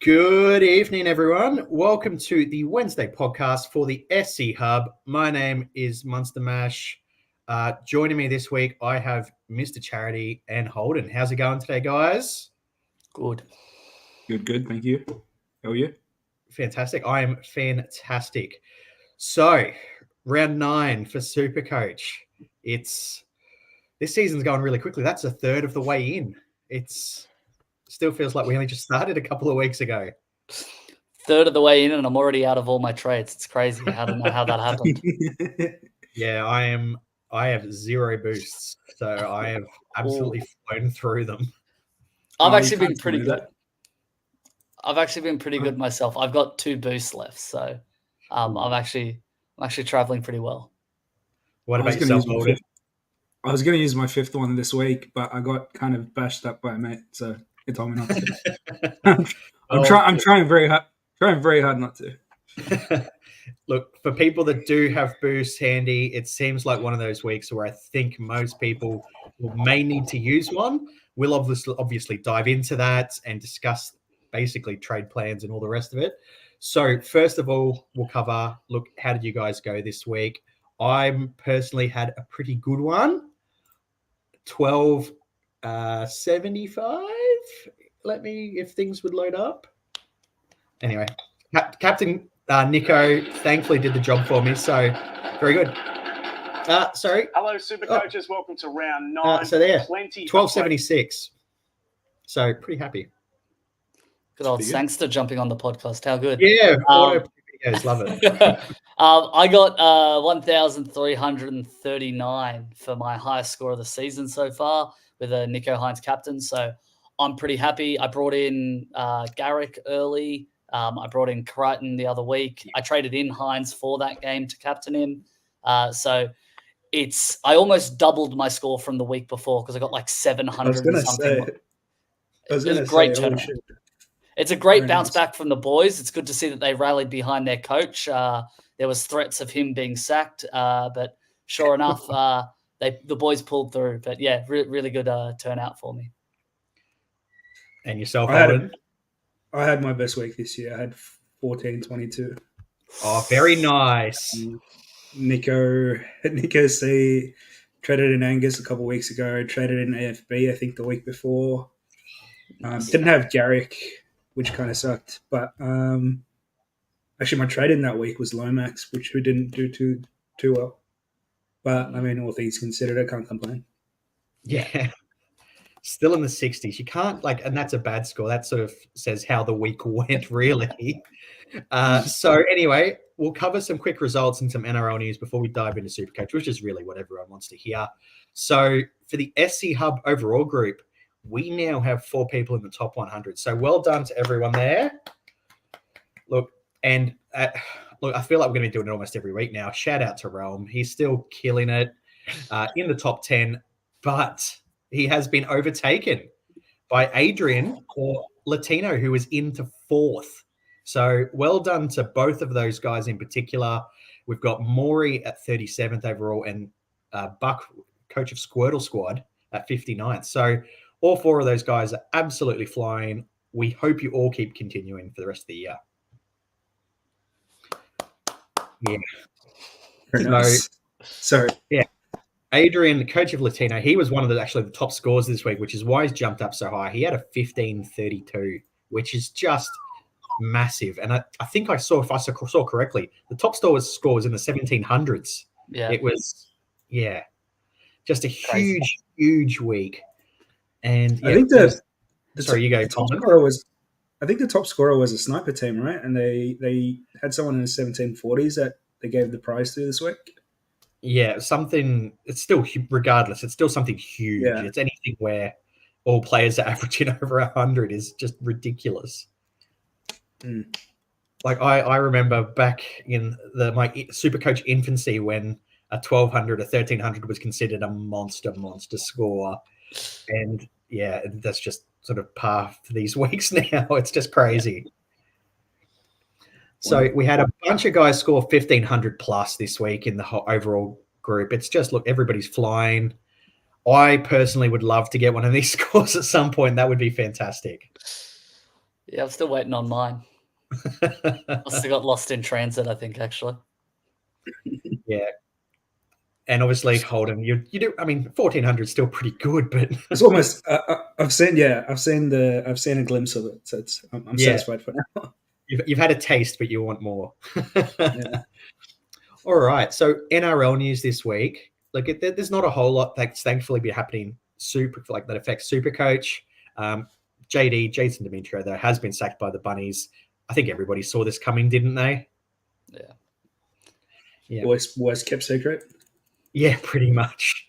Good evening, everyone. Welcome to the Wednesday podcast for the SC Hub. My name is Munster Mash. Joining me this week, I have Mr. Charity and Holden. How's it going today, guys? Good. Good. Thank you. How are you? Fantastic. I am fantastic. So, round 9 for Supercoach. This season's going really quickly. That's a third of the way in. It's still feels like we only just started a couple of weeks ago. Third of the way in, and I'm already out of all my trades. It's crazy. I don't know how that happened. Yeah, I have 0 boosts, so I have absolutely flown through them. I've actually been pretty good. I've actually been pretty good myself. I've got 2 boosts left, so I'm actually traveling pretty well. What about yourself, Holden? I was going to use my 5th one this week, but I got kind of bashed up by a mate, so he told me not to. I'm trying very hard not to. Look, for people that do have boosts handy, it seems like one of those weeks where I think most people may need to use one. We'll obviously dive into that and discuss basically trade plans and all the rest of it. So first of all, we'll cover, look, how did you guys go this week? I personally had a pretty good one. 12.75. If things would load up. Anyway, Captain Nico thankfully did the job for me, so very good. Sorry. Hello, Supercoaches. Welcome to round 9. So there, 12.76. So pretty happy. Good old Sangster jumping on the podcast. How good? Yeah, videos, love it. I got 1,339 for my highest score of the season so far with a Nico Hines captain. So I'm pretty happy. I brought in Garrick early. I brought in Crichton the other week. I traded in Hines for that game to captain him. So I almost doubled my score from the week before because I got like 700 and something. It was a great turnaround. It's a great bounce back from the boys. It's good to see that they rallied behind their coach. There was threats of him being sacked, but sure enough, the boys pulled through. But yeah, really good turnout for me. And yourself, Holden? I had my best week this year. I had 14.22. Oh, very nice. Nico C traded in Angus a couple of weeks ago. Traded in AFB, I think, the week before. Didn't have Garrick, which kind of sucked. But actually, my trade in that week was Lomax, which we didn't do too well. But I mean, all things considered, I can't complain. Yeah. Still in the 60s. You can't and that's a bad score. That sort of says how the week went, really. So anyway, we'll cover some quick results and some NRL news before we dive into Supercoach, which is really what everyone wants to hear. So for the SC Hub overall group, we now have 4 people in the top 100. So well done to everyone there. Look, I feel like we're going to be doing it almost every week now. Shout out to Realm. He's still killing it in the top 10, but he has been overtaken by Adrian or Latino, who is into 4th. So well done to both of those guys in particular. We've got Maury at 37th overall and Buck, coach of Squirtle Squad, at 59th. So all 4 of those guys are absolutely flying. We hope you all keep continuing for the rest of the year. Yeah. Nice. Sorry. Yeah. Adrian, coach of Latino, he was one of the top scores this week, which is why he's jumped up so high. He had a 15.32, which is just massive. And I think I saw, if I saw correctly, the top score was in the 1700s. Yeah. It was, just a huge week. And I think the top scorer was a sniper team, right? And they had someone in the 1740s that they gave the prize to this week. Yeah, it's still, regardless, it's still something huge. Yeah. It's anything where all players are averaging over 100 is just ridiculous. Like I remember back in my Supercoach infancy when a 1,200 or 1,300 was considered a monster score. And yeah, that's just sort of par for these weeks now. It's just crazy. So we had a bunch of guys score 1,500 plus this week in the whole overall group. It's just, look, everybody's flying. I personally would love to get one of these scores at some point. That would be fantastic. Yeah, I'm still waiting on mine. I still got lost in transit, I think, actually. Yeah. And obviously, Holden, you do. I mean, 1400 is still pretty good, but It's almost. I've seen a glimpse of it, so I'm Yeah. satisfied for now. you've had a taste, but you want more. Yeah. All right. So NRL news this week. Look, there's not a whole lot that's thankfully been happening that affects Supercoach. JD Jason Demetrio though has been sacked by the Bunnies. I think everybody saw this coming, didn't they? Yeah. Worst kept secret. Yeah, pretty much.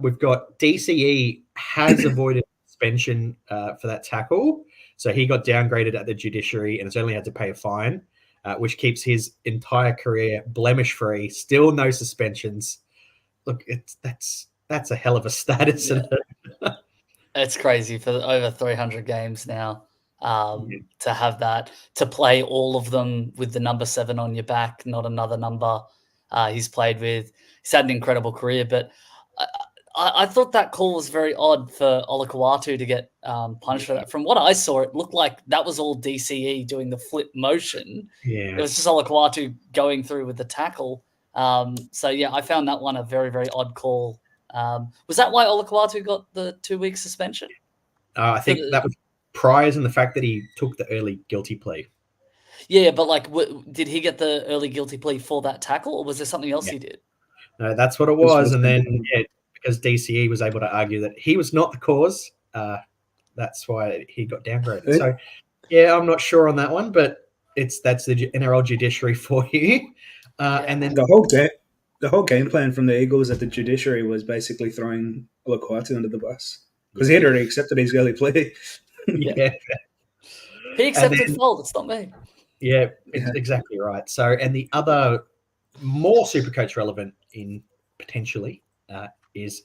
We've got DCE has avoided suspension for that tackle. So he got downgraded at the judiciary and has only had to pay a fine, which keeps his entire career blemish-free. Still no suspensions. Look, that's a hell of a status. Yeah. It's crazy for over 300 games now to have that, to play all of them with the number 7 on your back, not another number he's played with. He's had an incredible career, but I thought that call was very odd for Olakau'atu to get punished for that. From what I saw, it looked like that was all DCE doing the flip motion. Yeah. It was just Olakau'atu going through with the tackle. So, yeah, I found that one a very, very odd call. Was that why Olakau'atu got the 2-week suspension? I think that was priors and the fact that he took the early guilty plea. Yeah, but like, did he get the early guilty plea for that tackle, or was there something else he did? No, that's what it was. And then, because DCE was able to argue that he was not the cause, that's why he got downgraded. So, yeah, I'm not sure on that one, but that's the NRL judiciary for you. And then the whole game plan from the Eagles at the judiciary was basically throwing Olakau'atu under the bus because he had already accepted his early plea. Yeah. He accepted fault. It's not me. Yeah, exactly right. So, and the other more Supercoach relevant in potentially is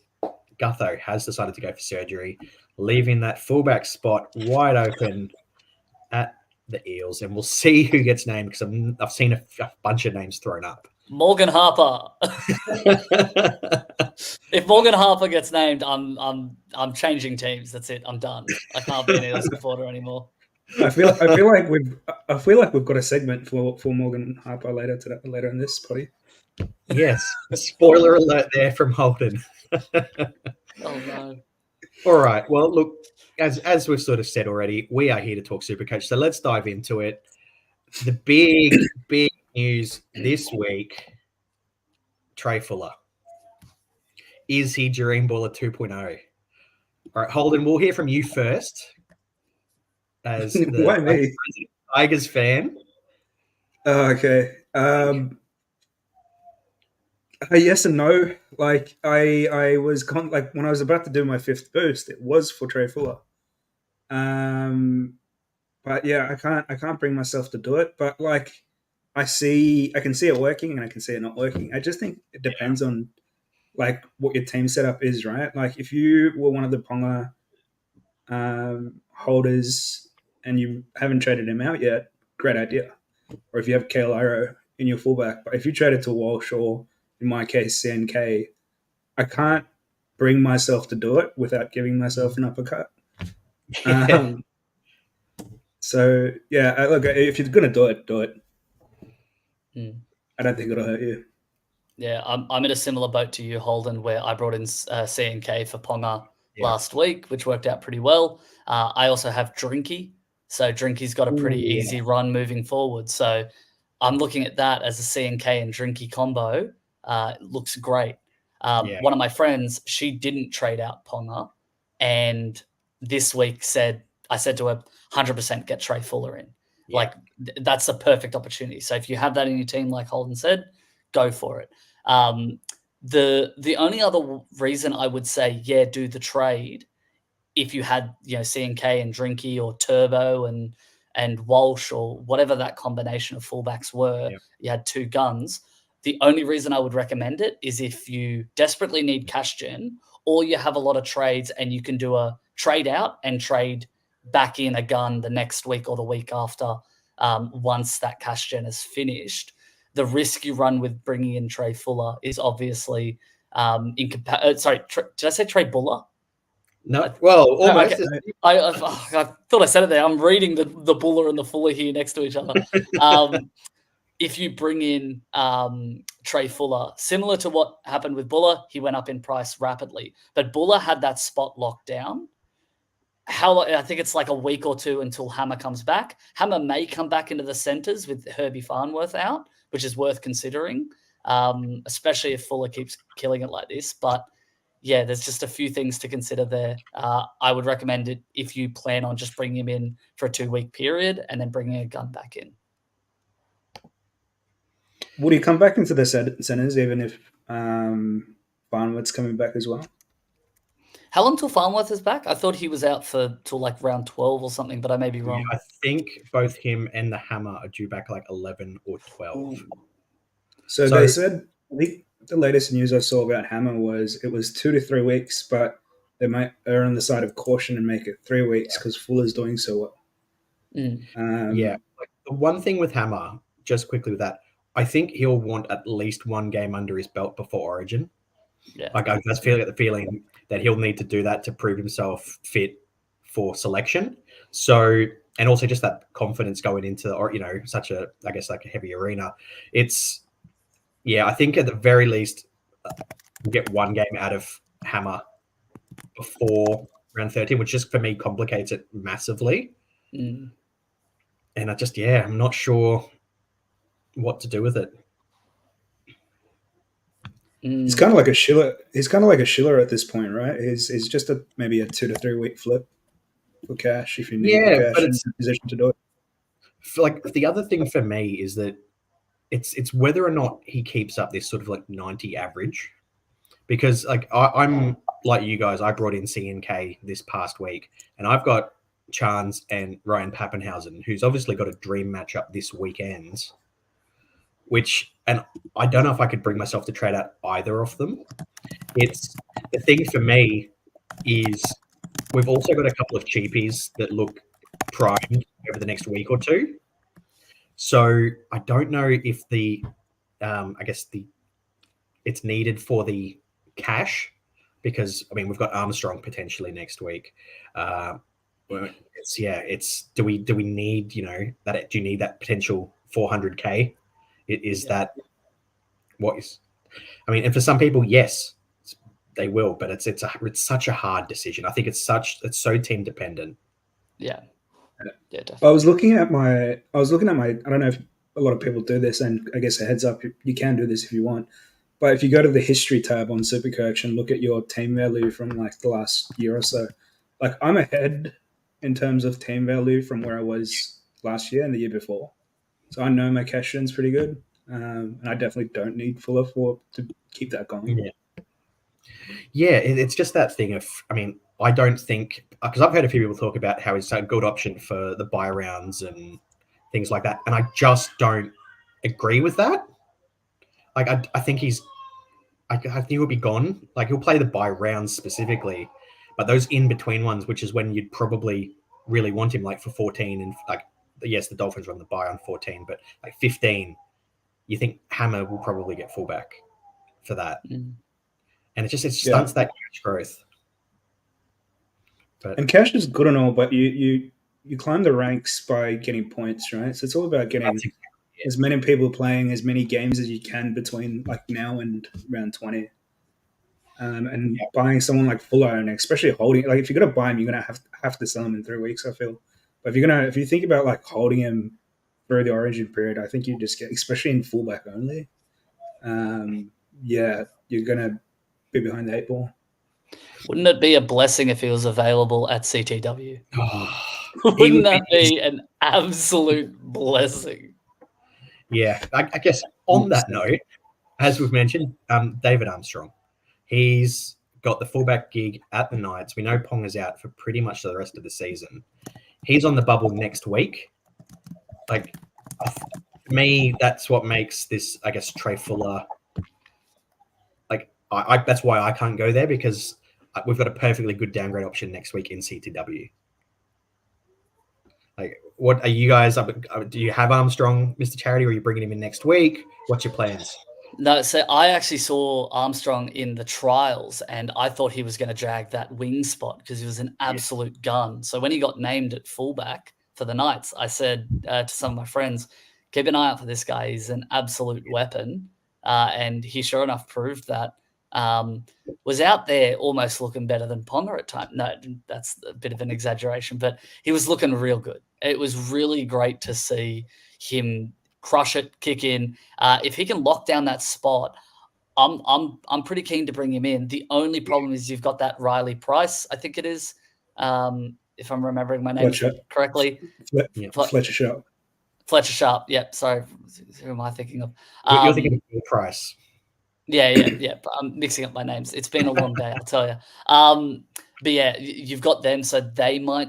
Gutho has decided to go for surgery, leaving that fullback spot wide open at the Eels, and we'll see who gets named because I've seen a bunch of names thrown up. Morgan Harper. If Morgan Harper gets named, I'm changing teams. That's it. I'm done. I can't be an Eels supporter anymore. I feel like we've got a segment for Morgan Harper later in this potty. Yes, spoiler alert there from Holden. Oh no! All right. Well, look, as we've sort of said already, we are here to talk Supercoach. So let's dive into it. The big news this week: Trey Fuller. Is he Dream Baller 2.0? All right, Holden, we'll hear from you first. As Why me? Tigers fan. Okay. Yes and no. Like I was like when I was about to do my 5th boost, it was for Trey Fuller. But yeah, I can't bring myself to do it. But like I can see it working and I can see it not working. I just think it depends on like what your team setup is, right? Like if you were one of the Ponga holders and you haven't traded him out yet, great idea. Or if you have Kale Iro in your fullback, but if you trade it to Walsh or in my case CNK, I can't bring myself to do it without giving myself an uppercut. So yeah, look, if you're gonna do it, do it. I don't think it'll hurt you. Yeah, I'm in a similar boat to you, Holden, where I brought in CNK for Ponga last week, which worked out pretty well. I also have Drinky. So Drinky's got a pretty easy run moving forward. So I'm looking at that as a CNK and Drinky combo. It looks great. One of my friends, she didn't trade out Ponga. And this week I said to her, 100% get Trey Fuller in. Yeah. Like that's a perfect opportunity. So if you have that in your team, like Holden said, go for it. The only other reason I would say, do the trade if you had, CNK and Drinky or Turbo and Walsh or whatever that combination of fullbacks were, you had 2 guns. The only reason I would recommend it is if you desperately need cash gen or you have a lot of trades and you can do a trade out and trade back in a gun the next week or the week after once that cash gen is finished. The risk you run with bringing in Trey Fuller is obviously sorry, did I say Trey Buller? No, well, almost. Okay. I thought I said it there. I'm reading the Buller and the Fuller here next to each other. If you bring in Trey Fuller, similar to what happened with Buller, he went up in price rapidly. But Buller had that spot locked down. I think it's like a week or two until Hammer comes back. Hammer may come back into the centers with Herbie Farnworth out, which is worth considering, especially if Fuller keeps killing it like this. But yeah, there's just a few things to consider there. I would recommend it if you plan on just bringing him in for a 2-week period and then bringing a gun back in. Would he come back into the centers even if Farnworth's coming back as well? How long till Farnworth is back? I thought he was out till like round 12 or something, but I may be wrong. I think both him and the Hammer are due back like 11 or 12. So they said, I think the latest news I saw about Hammer was it was 2 to 3 weeks, but they might err on the side of caution and make it 3 weeks because Fuller's doing so well. Yeah. Like, the one thing with Hammer, just quickly with that, I think he'll want at least one game under his belt before Origin. Yeah. Like I just get the feeling that he'll need to do that to prove himself fit for selection. So, and also just that confidence going into, or such a, I guess, like a heavy arena. It's, yeah, I think at the very least we'll get one game out of Hammer before round 13, which just for me complicates it massively. And I just, I'm not sure what to do with it. He's kind of like a Schiller. He's kind of like a Schiller at this point, right? He's just maybe a 2 to 3 week flip for cash if you need cash but in a position to do it. Like the other thing for me is that it's whether or not he keeps up this sort of like 90 average, because like I'm like you guys, I brought in CNK this past week, and I've got Chance and Ryan Pappenhausen, who's obviously got a dream matchup this weekend. And I don't know if I could bring myself to trade out either of them. It's the thing for me is we've also got a couple of cheapies that look primed over the next week or two. So I don't know if it's needed for the cash, because I mean we've got Armstrong potentially next week. Do we need that? Do you need that potential 400K? That what is? I mean, and for some people, yes, they will, but it's such a hard decision. I think it's so team dependent. Yeah, definitely. I was looking at my. I don't know if a lot of people do this, and I guess a heads up, you can do this if you want. But if you go to the history tab on Supercoach and look at your team value from like the last year or so, like I'm ahead in terms of team value from where I was last year and the year before. So I know my cash in's pretty good, and I definitely don't need Fuller to keep that going. Yeah, it's just that thing of, I mean, I don't think, because I've heard a few people talk about how it's a good option for the buy rounds and things like that, and I just don't agree with that. Like, I think I think he'll be gone. Like, he'll play the buy rounds specifically, but those in-between ones, which is when you'd probably really want him, like for 14 and like, yes, the Dolphins run the buy on 14, but like 15, you think Hammer will probably get fullback for that. And it stunts that cash growth. And cash is good and all, but you climb the ranks by getting points, right? So it's all about getting as many people playing as many games as you can between like now and round 20. Buying someone like Fuller, and especially holding, like if you're gonna buy him, you're gonna have to sell him in 3 weeks, I feel. But if you think about like holding him through the Origin period, I think you just get, especially in fullback only, you're gonna be behind the 8 ball. Wouldn't it be a blessing if he was available at CTW? Wouldn't that be an absolute blessing? Yeah, I guess on that note, as we've mentioned, David Armstrong, he's got the fullback gig at the Knights. We know Pong is out for pretty much the rest of the season. He's on the bubble next week. Like, for me, that's what makes this, I guess, Trey Fuller. Like, that's why I can't go there, because we've got a perfectly good downgrade option next week in CTW. Like, what are you guys? Do you have Armstrong, Mr. Charity, or are you bringing him in next week? What's your plans? No, so I actually saw Armstrong in the trials, and I thought he was going to jag that wing spot because he was an absolute gun. So when he got named at fullback for the Knights, I said to some of my friends, keep an eye out for this guy. He's an absolute weapon. And he sure enough proved that. Was out there almost looking better than Ponga at times. No, that's a bit of an exaggeration, but he was looking real good. It was really great to see him crush it, kick in. If he can lock down that spot, I'm pretty keen to bring him in. The only problem is you've got that Riley Price, I think it is, if I'm remembering my name correctly. Fletcher Sharp. Fletcher Sharp. Yep. Sorry, who am I thinking of? You're thinking of Bill Price. Yeah. I'm mixing up my names. It's been a long day, I'll tell you. But yeah, you've got them, so they might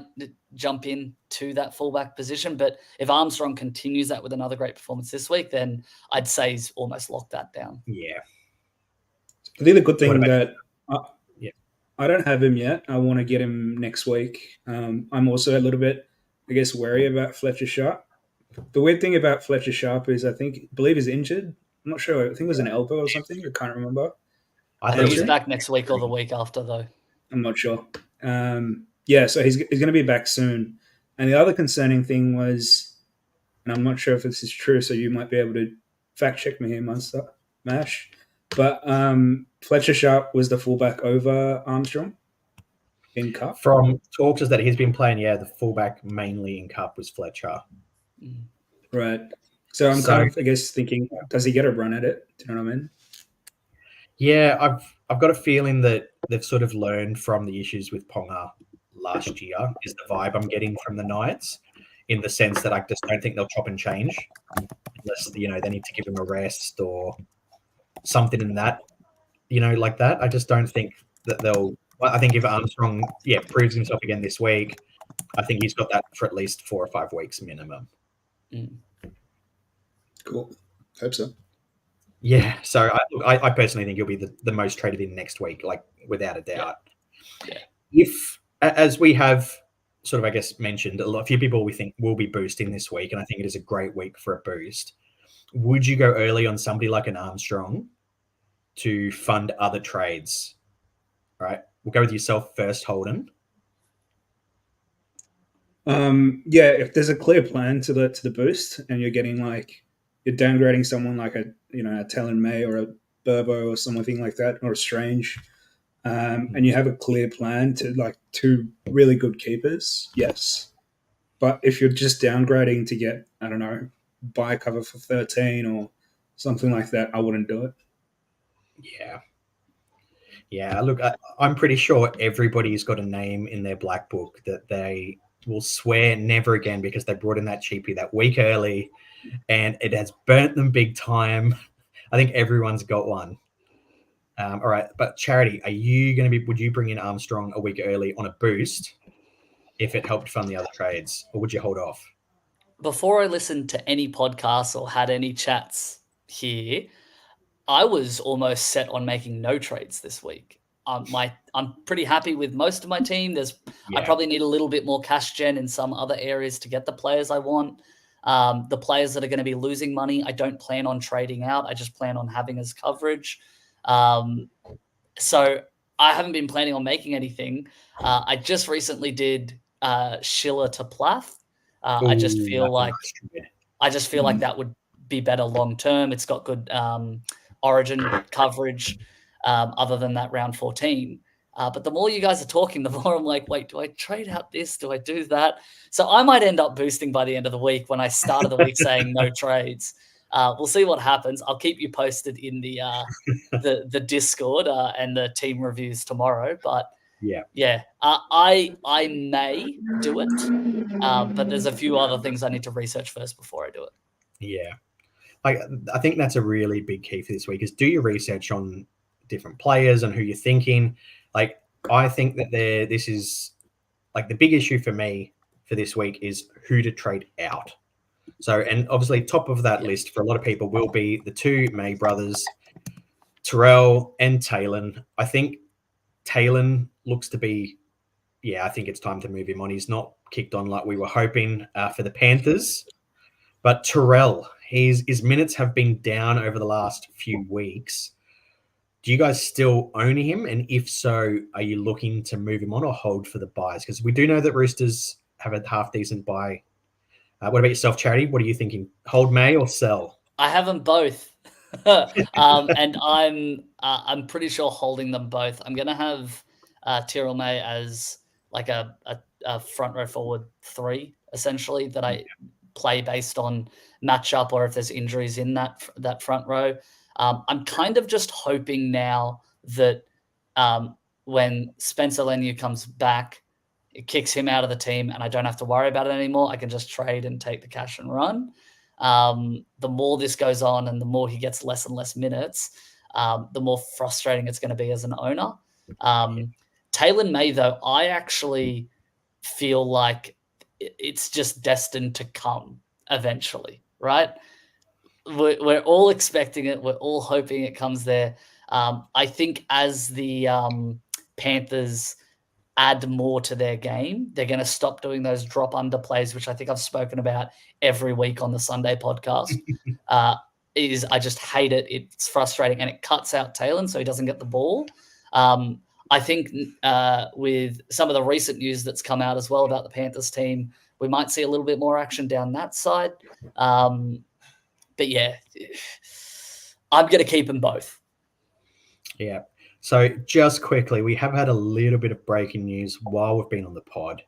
jump in to that fullback position. But if Armstrong continues that with another great performance this week, then I'd say he's almost locked that down. Yeah. I think the good thing that I don't have him yet. I want to get him next week. I'm also a little bit, I guess, wary about Fletcher Sharp. The weird thing about Fletcher Sharp is I believe he's injured. I'm not sure. I think it was an elbow or something. I can't remember. I think he's back next week or the week after, though. I'm not sure. So he's going to be back soon. And the other concerning thing was, and I'm not sure if this is true, so you might be able to fact check me here, Mash. But Fletcher Sharp was the fullback over Armstrong in Cup. From talks that he's been playing, the fullback mainly in Cup was Fletcher. Right. So I'm kind of, I guess, thinking, does he get a run at it? Do you know what I mean? Yeah, I've got a feeling that they've sort of learned from the issues with Ponga last year, is the vibe I'm getting from the Knights, in the sense that I just don't think they'll chop and change unless, they need to give him a rest or something in that, like that. I just don't think that they'll – I think if Armstrong, proves himself again this week, I think he's got that for at least 4 or 5 weeks minimum. Cool. Hope so. Yeah, so I personally think he'll be the most traded in next week, like without a doubt. Yeah. If, as we have sort of, I guess, mentioned, a few people we think will be boosting this week, and I think it is a great week for a boost. Would you go early on somebody like an Armstrong to fund other trades? All right, we'll go with yourself first, Holden. If there's a clear plan to the boost, and you're getting you're downgrading someone like a Talon May or a Burbo or something like that, or a Strange, and you have a clear plan to 2 really good keepers, yes. But if you're just downgrading to get, I don't know, buy cover for 13 or something like that, I wouldn't do it. Yeah. Look, I'm pretty sure everybody's got a name in their black book that they will swear never again because they brought in that cheapie that week early, and it has burnt them big time. I think everyone's got one. All right, but Charity, would you bring in Armstrong a week early on a boost if it helped fund the other trades, or would you hold off? Before I listened to any podcasts or had any chats here, I was almost set on making no trades this week. I'm pretty happy with most of my team. I probably need a little bit more cash gen in some other areas to get the players I want. The players that are going to be losing money, I don't plan on trading out. I just plan on having as coverage. So I haven't been planning on making anything. I just recently did Schiller to Plath. I just feel like that would be better long term. It's got good Origin coverage. Other than that round 14. But the more you guys are talking, the more I'm like, wait, do I trade out this? Do I do that? So I might end up boosting by the end of the week when I started the week saying no trades. We'll see what happens. I'll keep you posted in the Discord and the team reviews tomorrow. But I may do it. But there's a few other things I need to research first before I do it. Yeah. I think that's a really big key for this week is do your research on different players and who you're thinking. I think that this is the big issue for me for this week is who to trade out. So, and obviously top of that list for a lot of people will be the 2 May brothers, Terrell and Talon. I think Talon looks to be, I think it's time to move him on. He's not kicked on like we were hoping for the Panthers. But Terrell, his minutes have been down over the last few weeks. Do you guys still own him? And if so, are you looking to move him on or hold for the buys? Because we do know that Roosters have a half decent buy. What about yourself, Charity? What are you thinking? Hold May or sell? I have them both. And I'm pretty sure holding them both. I'm gonna have Tyrrell May as like a front row forward 3, essentially, that I play based on matchup or if there's injuries in that front row. I'm kind of just hoping now that when Spencer Leniu comes back, it kicks him out of the team and I don't have to worry about it anymore. I can just trade and take the cash and run. The more this goes on and the more he gets less and less minutes, the more frustrating it's going to be as an owner. Taylor May, though, I actually feel like it's just destined to come eventually, right? We're all expecting it. We're all hoping it comes there. I think as the Panthers add more to their game, they're going to stop doing those drop under plays, which I think I've spoken about every week on the Sunday podcast. I just hate it. It's frustrating and it cuts out Taylor so he doesn't get the ball. I think with some of the recent news that's come out as well about the Panthers team, we might see a little bit more action down that side. But yeah, I'm going to keep them both. Yeah. So just quickly, we have had a little bit of breaking news while we've been on the pod.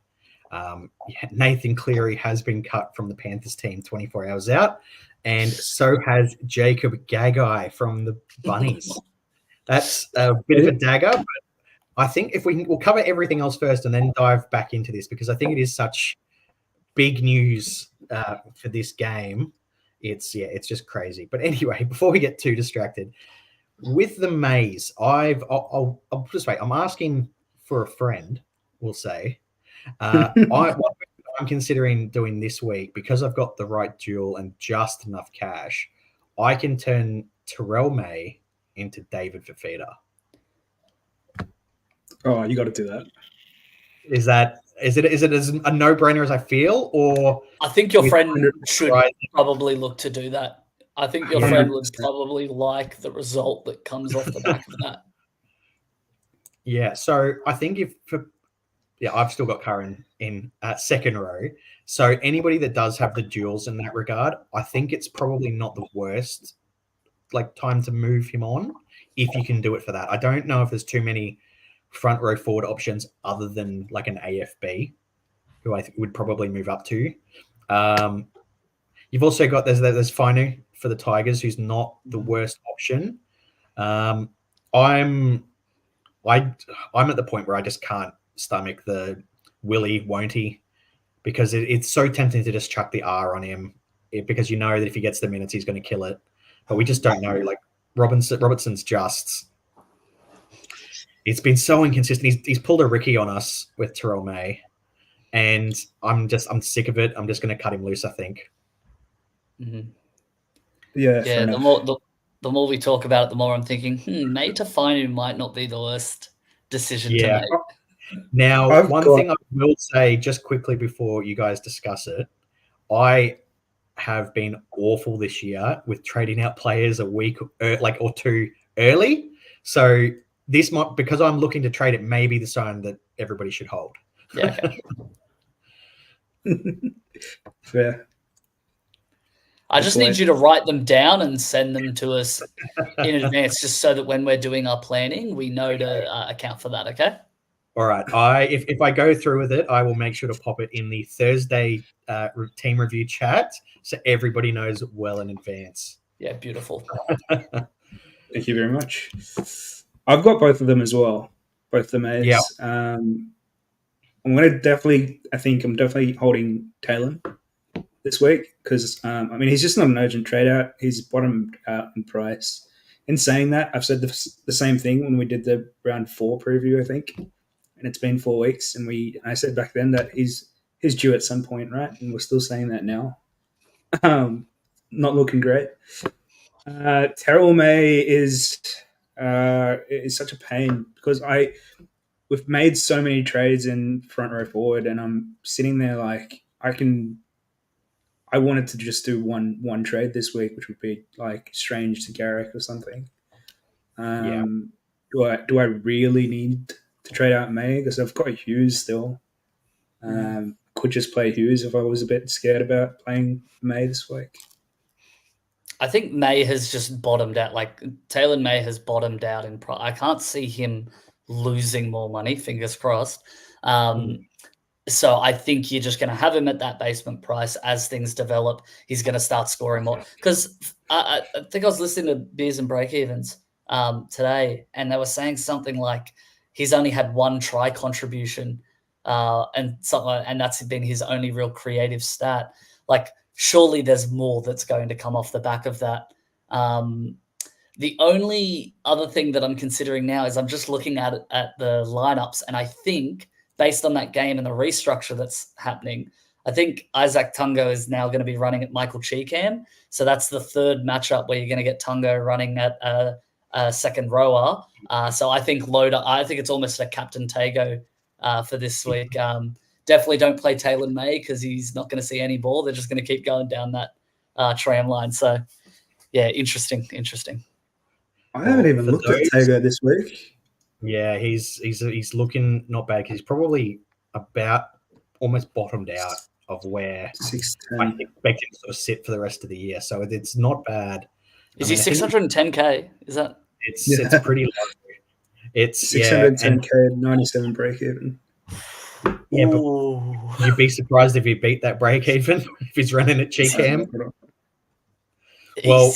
Nathan Cleary has been cut from the Panthers team 24 hours out, and so has Jacob Gagai from the Bunnies. That's a bit of a dagger, but I think if we'll cover everything else first and then dive back into this because I think it is such big news for this game. It's just crazy. But anyway, before we get too distracted, with the Mays, I'll put it this way. I'm asking for a friend, we'll say. What I'm considering doing this week, because I've got the right duel and just enough cash, I can turn Terrell May into David Fifita. Oh, you got to do that. Is it as a no-brainer as I feel, or I think your friend should probably look to do that. I think your friend would probably like the result that comes off the back of that. Yeah, so I think I've still got Curran in second row. So anybody that does have the duels in that regard, I think it's probably not the worst time to move him on if you can do it for that. I don't know if there's too many front row forward options other than like an AFB, who I would probably move up to. You've also got there's Fainu for the Tigers, who's not the worst option. I'm at the point where I just can't stomach the Willie, won't he? Because it's so tempting to just chuck the R on him because you know that if he gets the minutes, he's going to kill it. But we just don't know. Like Robertson's just. It's been so inconsistent. He's pulled a Ricky on us with Terrell May, and I'm sick of it. I'm just going to cut him loose, I think. Mm-hmm. Yeah. The more we talk about it, the more I'm thinking, May to find him might not be the worst decision to make. Now, thing I will say just quickly before you guys discuss it, I have been awful this year with trading out players a week or two early. So this might, because I'm looking to trade, it may be the sign that everybody should hold. Yeah. Okay. Fair. I just need you to write them down and send them to us in advance, just so that when we're doing our planning, we know to account for that. Okay. All right. If I go through with it, I will make sure to pop it in the Thursday team review chat so everybody knows well in advance. Yeah, beautiful. Thank you very much. I've got both of them as well, both the Mays. Yeah. I'm definitely holding Taylor this week because, he's just not an urgent trade out. He's bottomed out in price. In saying that, I've said the same thing when we did the round 4 preview, I think, and it's been 4 weeks, and I said back then that he's due at some point, right? And we're still saying that now. Not looking great. Terrell May is such a pain because we've made so many trades in front row forward, and I'm sitting there like I can I wanted to just do one trade this week, which would be like Strange to Garrick or something. Do I really need to trade out May? Because I've got Hughes still. Could just play Hughes if I was a bit scared about playing May this week. I think May has just bottomed out. Like Taylor May has bottomed out in price. I can't see him losing more money. Fingers crossed. So I think you're just going to have him at that basement price as things develop. He's going to start scoring more. Because I think I was listening to Beers and Breakevens today, and they were saying something like he's only had one try contribution, and that's been his only real creative stat. Like, surely there's more that's going to come off the back of that. The only other thing that I'm considering now is I'm just looking at the lineups, and I think based on that game and the restructure that's happening, I think Isaac Tungo is now going to be running at Michael Cheekham. So that's the third matchup where you're going to get Tungo running at a second rower. So I think it's almost a Captain Tago for this week. Definitely don't play Taylor May because he's not going to see any ball. They're just going to keep going down that tram line. So, yeah, interesting. I haven't even looked at Tago this week. Yeah, he's looking not bad because he's probably about almost bottomed out of where 610. I expect him to sort of sit for the rest of the year. So it's not bad. Is he 610K? Is that? It's pretty low. It's 610K, 97 break even. Yeah, but you'd be surprised if he beat that break even if he's running at Cheekham. Well,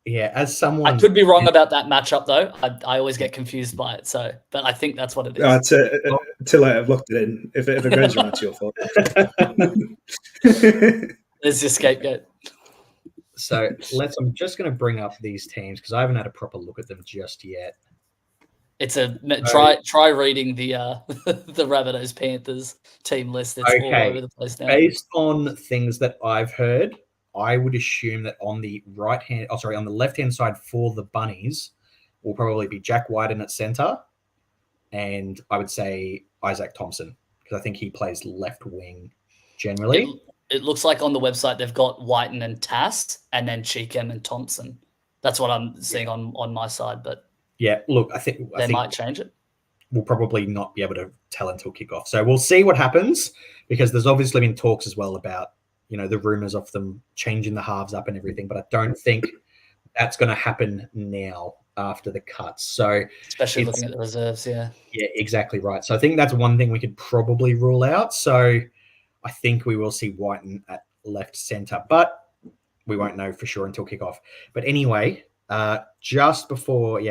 yeah, as someone... I could be wrong about that matchup, though. I always get confused by it. So, but I think that's what it is. Too late. I've locked it in. If it goes wrong, it's your fault. There's your scapegoat. So I'm just going to bring up these teams because I haven't had a proper look at them just yet. It's try reading the the Rabbitohs Panthers team list. It's all over the place now. Based on things that I've heard, I would assume that on the on the left-hand side for the Bunnies will probably be Jack Whiten at centre, and I would say Isaac Thompson because I think he plays left wing generally. It looks like on the website they've got Whiten and Tass, and then Cheekham and Thompson. That's what I'm seeing on my side, but yeah, look, I think they might change it. We'll probably not be able to tell until kickoff, so we'll see what happens because there's obviously been talks as well about the rumors of them changing the halves up and everything, but I don't think that's going to happen now after the cuts. So especially looking at the reserves, yeah, exactly right. So I think that's one thing we could probably rule out. So I think we will see Whiten at left centre, but we won't know for sure until kickoff. But anyway, just before,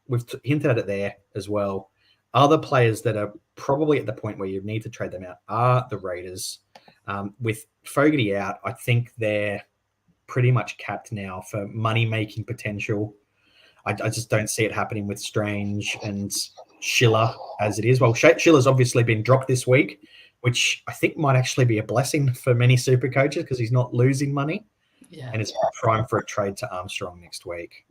we've hinted at it there as well. Other players that are probably at the point where you need to trade them out are the Raiders. With Fogarty out, I think they're pretty much capped now for money-making potential. I just don't see it happening with Strange and Schiller as it is. Well, Schiller's obviously been dropped this week, which I think might actually be a blessing for many super coaches because he's not losing money. Yeah. And it's prime for a trade to Armstrong next week.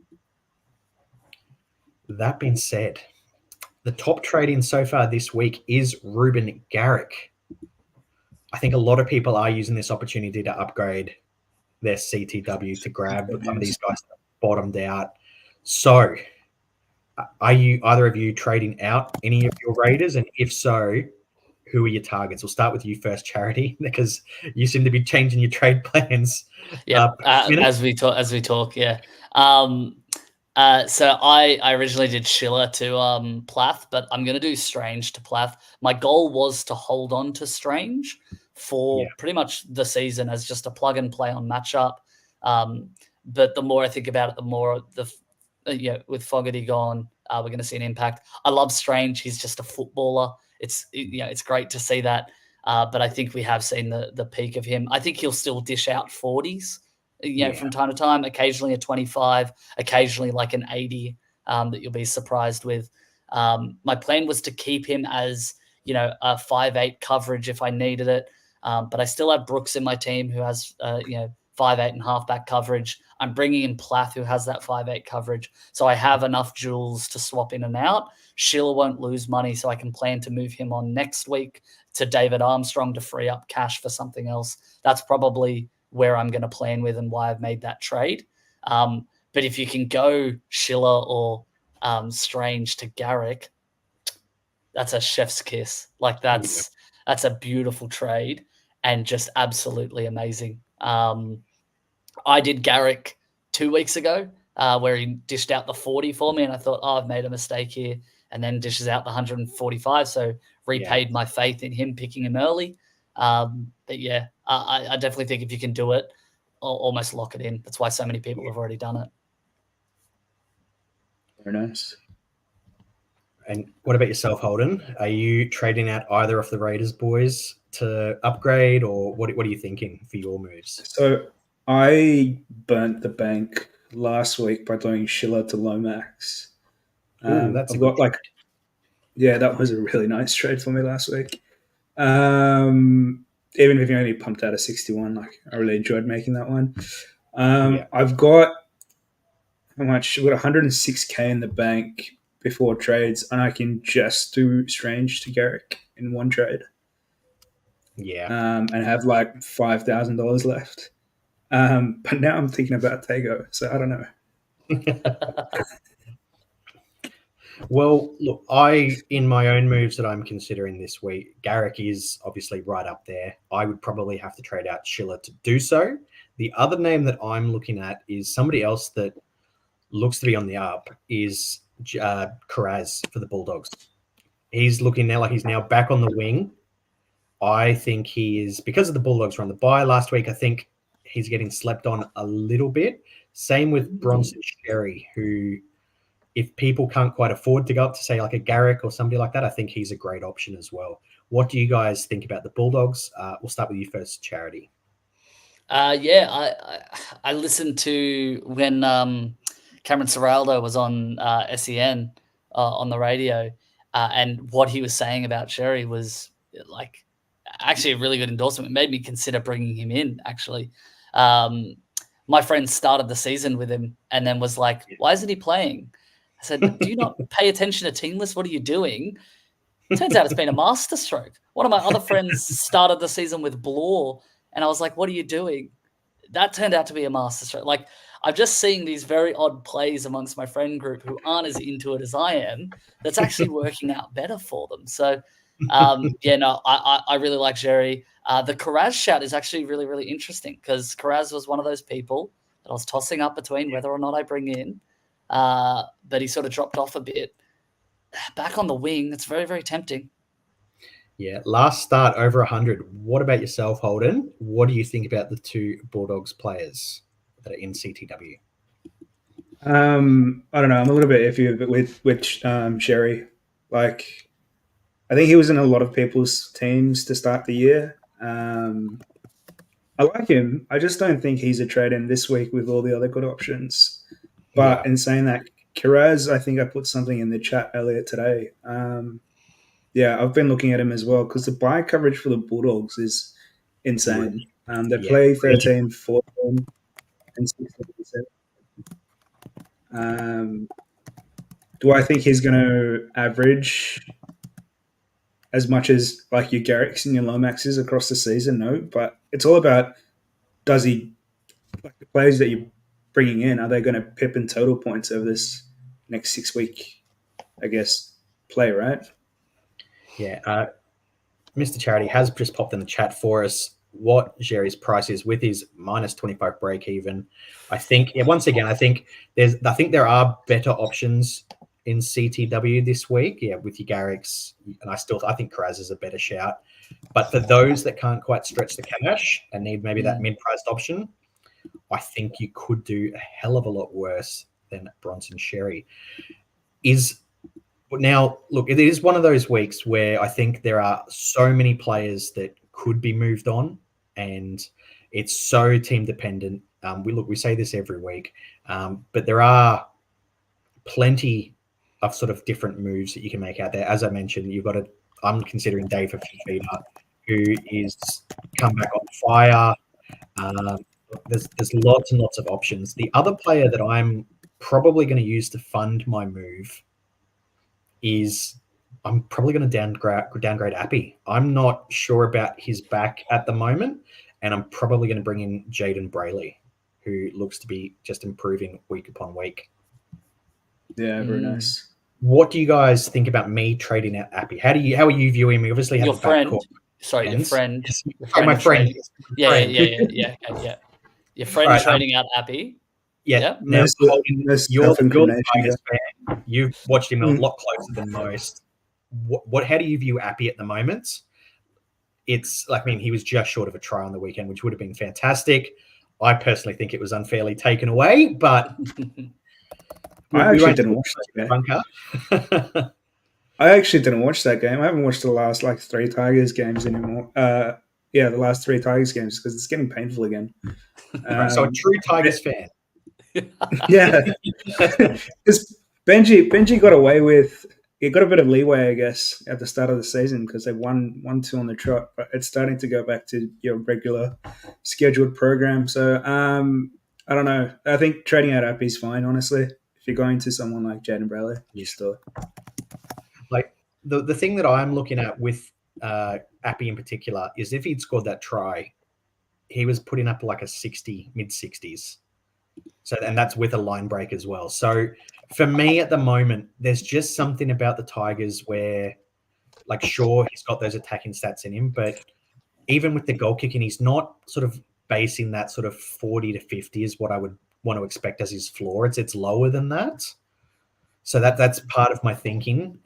That being said, the top trade-in so far this week is Ruben Garrick. I think a lot of people are using this opportunity to upgrade their CTW to grab some of these guys that bottomed out. So, are you either of you trading out any of your Raiders? And if so, who are your targets? We'll start with you first, Charity, because you seem to be changing your trade plans. Yeah, as we talk. Yeah. So I originally did Schiller to Plath, but I'm going to do Strange to Plath. My goal was to hold on to Strange for pretty much the season as just a plug and play on matchup. But the more I think about it, the more with Fogarty gone, we're going to see an impact. I love Strange. He's just a footballer. It's great to see that. But I think we have seen the peak of him. I think he'll still dish out 40s. From time to time, occasionally a 25, occasionally like an 80 that you'll be surprised with. My plan was to keep him as, a 5'8" coverage if I needed it. But I still have Brooks in my team who has, 5'8" and halfback coverage. I'm bringing in Plath, who has that 5'8" coverage. So I have enough jewels to swap in and out. Schiller won't lose money, so I can plan to move him on next week to David Armstrong to free up cash for something else. That's probably where I'm going to plan with and why I've made that trade. But if you can go Schiller or Strange to Garrick, that's a chef's kiss. Like that's a beautiful trade and just absolutely amazing. I did Garrick 2 weeks ago where he dished out the 40 for me, and I thought, I've made a mistake here, and then dishes out the 145. So repaid my faith in him, picking him early. But yeah, I definitely think if you can do it, almost lock it in. That's why so many people have already done it. Very nice. And what about yourself, Holden? Are you trading out either of the Raiders boys to upgrade, or what are you thinking for your moves? So I burnt the bank last week by doing Schiller to Lomax. That's I've got that was a really nice trade for me last week. Even if you only pumped out a 61, I really enjoyed making that one. I've got how much? I've got 106k in the bank before trades, and I can just do Strange to Garrick in one trade. Yeah. And have $5,000 left. But now I'm thinking about Tego, so I don't know. Well, look, in my own moves that I'm considering this week, Garrick is obviously right up there. I would probably have to trade out Schiller to do so. The other name that I'm looking at is somebody else that looks to be on the up, is Karaz for the Bulldogs. He's looking now like he's now back on the wing. I think he is, because of the Bulldogs were on the bye last week, I think he's getting slept on a little bit. Same with Bronson Xerri, who, if people can't quite afford to go up to, say, like a Garrick or somebody like that, I think he's a great option as well. What do you guys think about the Bulldogs? We'll start with you first, Charity. I listened to when Cameron Ciraldo was on SEN on the radio, and what he was saying about Xerri was actually a really good endorsement. It made me consider bringing him in, actually. My friend started the season with him and then was like, why isn't he playing? I said, do you not pay attention to team lists? What are you doing? Turns out it's been a masterstroke. One of my other friends started the season with Blore, and I was like, what are you doing? That turned out to be a masterstroke. Like, I'm just seeing these very odd plays amongst my friend group who aren't as into it as I am, that's actually working out better for them. So, I really like Xerri. The Karaz shout is actually really, really interesting, because Karaz was one of those people that I was tossing up between whether or not I bring in, but he sort of dropped off a bit. Back on the wing, it's very, very tempting. Yeah, last start over 100. What about yourself, Holden? What do you think about the two Bulldogs players that are in CTW? I don't know. I'm a little bit iffy with Xerri. I think he was in a lot of people's teams to start the year. I like him. I just don't think he's a trade in this week with all the other good options. But in saying that, Kiraz, I think I put something in the chat earlier today. I've been looking at him as well, because the buy coverage for the Bulldogs is insane. They play 13, 14, and 16%. Do I think he's going to average as much as like your Garricks and your Lomaxes across the season? No, but it's all about, does he, like the players that you're bringing in, are they going to pip in total points over this next 6 week, I guess, play, right? Yeah. Mr. Charity has just popped in the chat for us what Xerri's price is with his minus 25 break even. I think, once again, I think there are better options in CTW this week, with your Garricks, and I think Karaz is a better shout. But for those that can't quite stretch the cash and need maybe that mid-priced option, I think you could do a hell of a lot worse than Bronson Xerri. Now, look, it is one of those weeks where I think there are so many players that could be moved on, and it's so team dependent. We say this every week, but there are plenty of sort of different moves that you can make out there. As I mentioned, I'm considering Dave Fifita, who is come back on fire. there's lots and lots of options. The other player that I'm probably going to use to fund my move is I'm probably going to downgrade Appy. I'm not sure about his back at the moment, and I'm probably going to bring in Jaden Brayley, who looks to be just improving week upon week. Yeah, very nice. What do you guys think about me trading out Appy? How are you viewing me? Obviously, Your friend. Sorry, your friend. My friend. Yeah. Your friend trading out Appy. Yeah. Now, you're the Tigers fan. You've watched him a lot closer than most. How do you view Appy at the moment? It's like, I mean, he was just short of a try on the weekend, which would have been fantastic. I personally think it was unfairly taken away, but I actually didn't watch that game. I actually didn't watch that game. I haven't watched the last 3 Tigers games anymore. The last 3 Tigers games because it's getting painful again. So a true Tigers fan. Yeah, because Benji got away with. He got a bit of leeway, I guess, at the start of the season because they won 1-2 on the trot. But it's starting to go back to your regular scheduled program. So I don't know. I think trading out Appy is fine, honestly. If you're going to someone like Jaden Brayley, just do it. Like the thing that I'm looking at with Appy in particular is if he'd scored that try, he was putting up like a 60, mid-60s. So, and that's with a line break as well. So for me at the moment, there's just something about the Tigers where, sure, he's got those attacking stats in him, but even with the goal kicking, he's not sort of basing that sort of 40 to 50 is what I would want to expect as his floor. It's lower than that. So that's part of my thinking.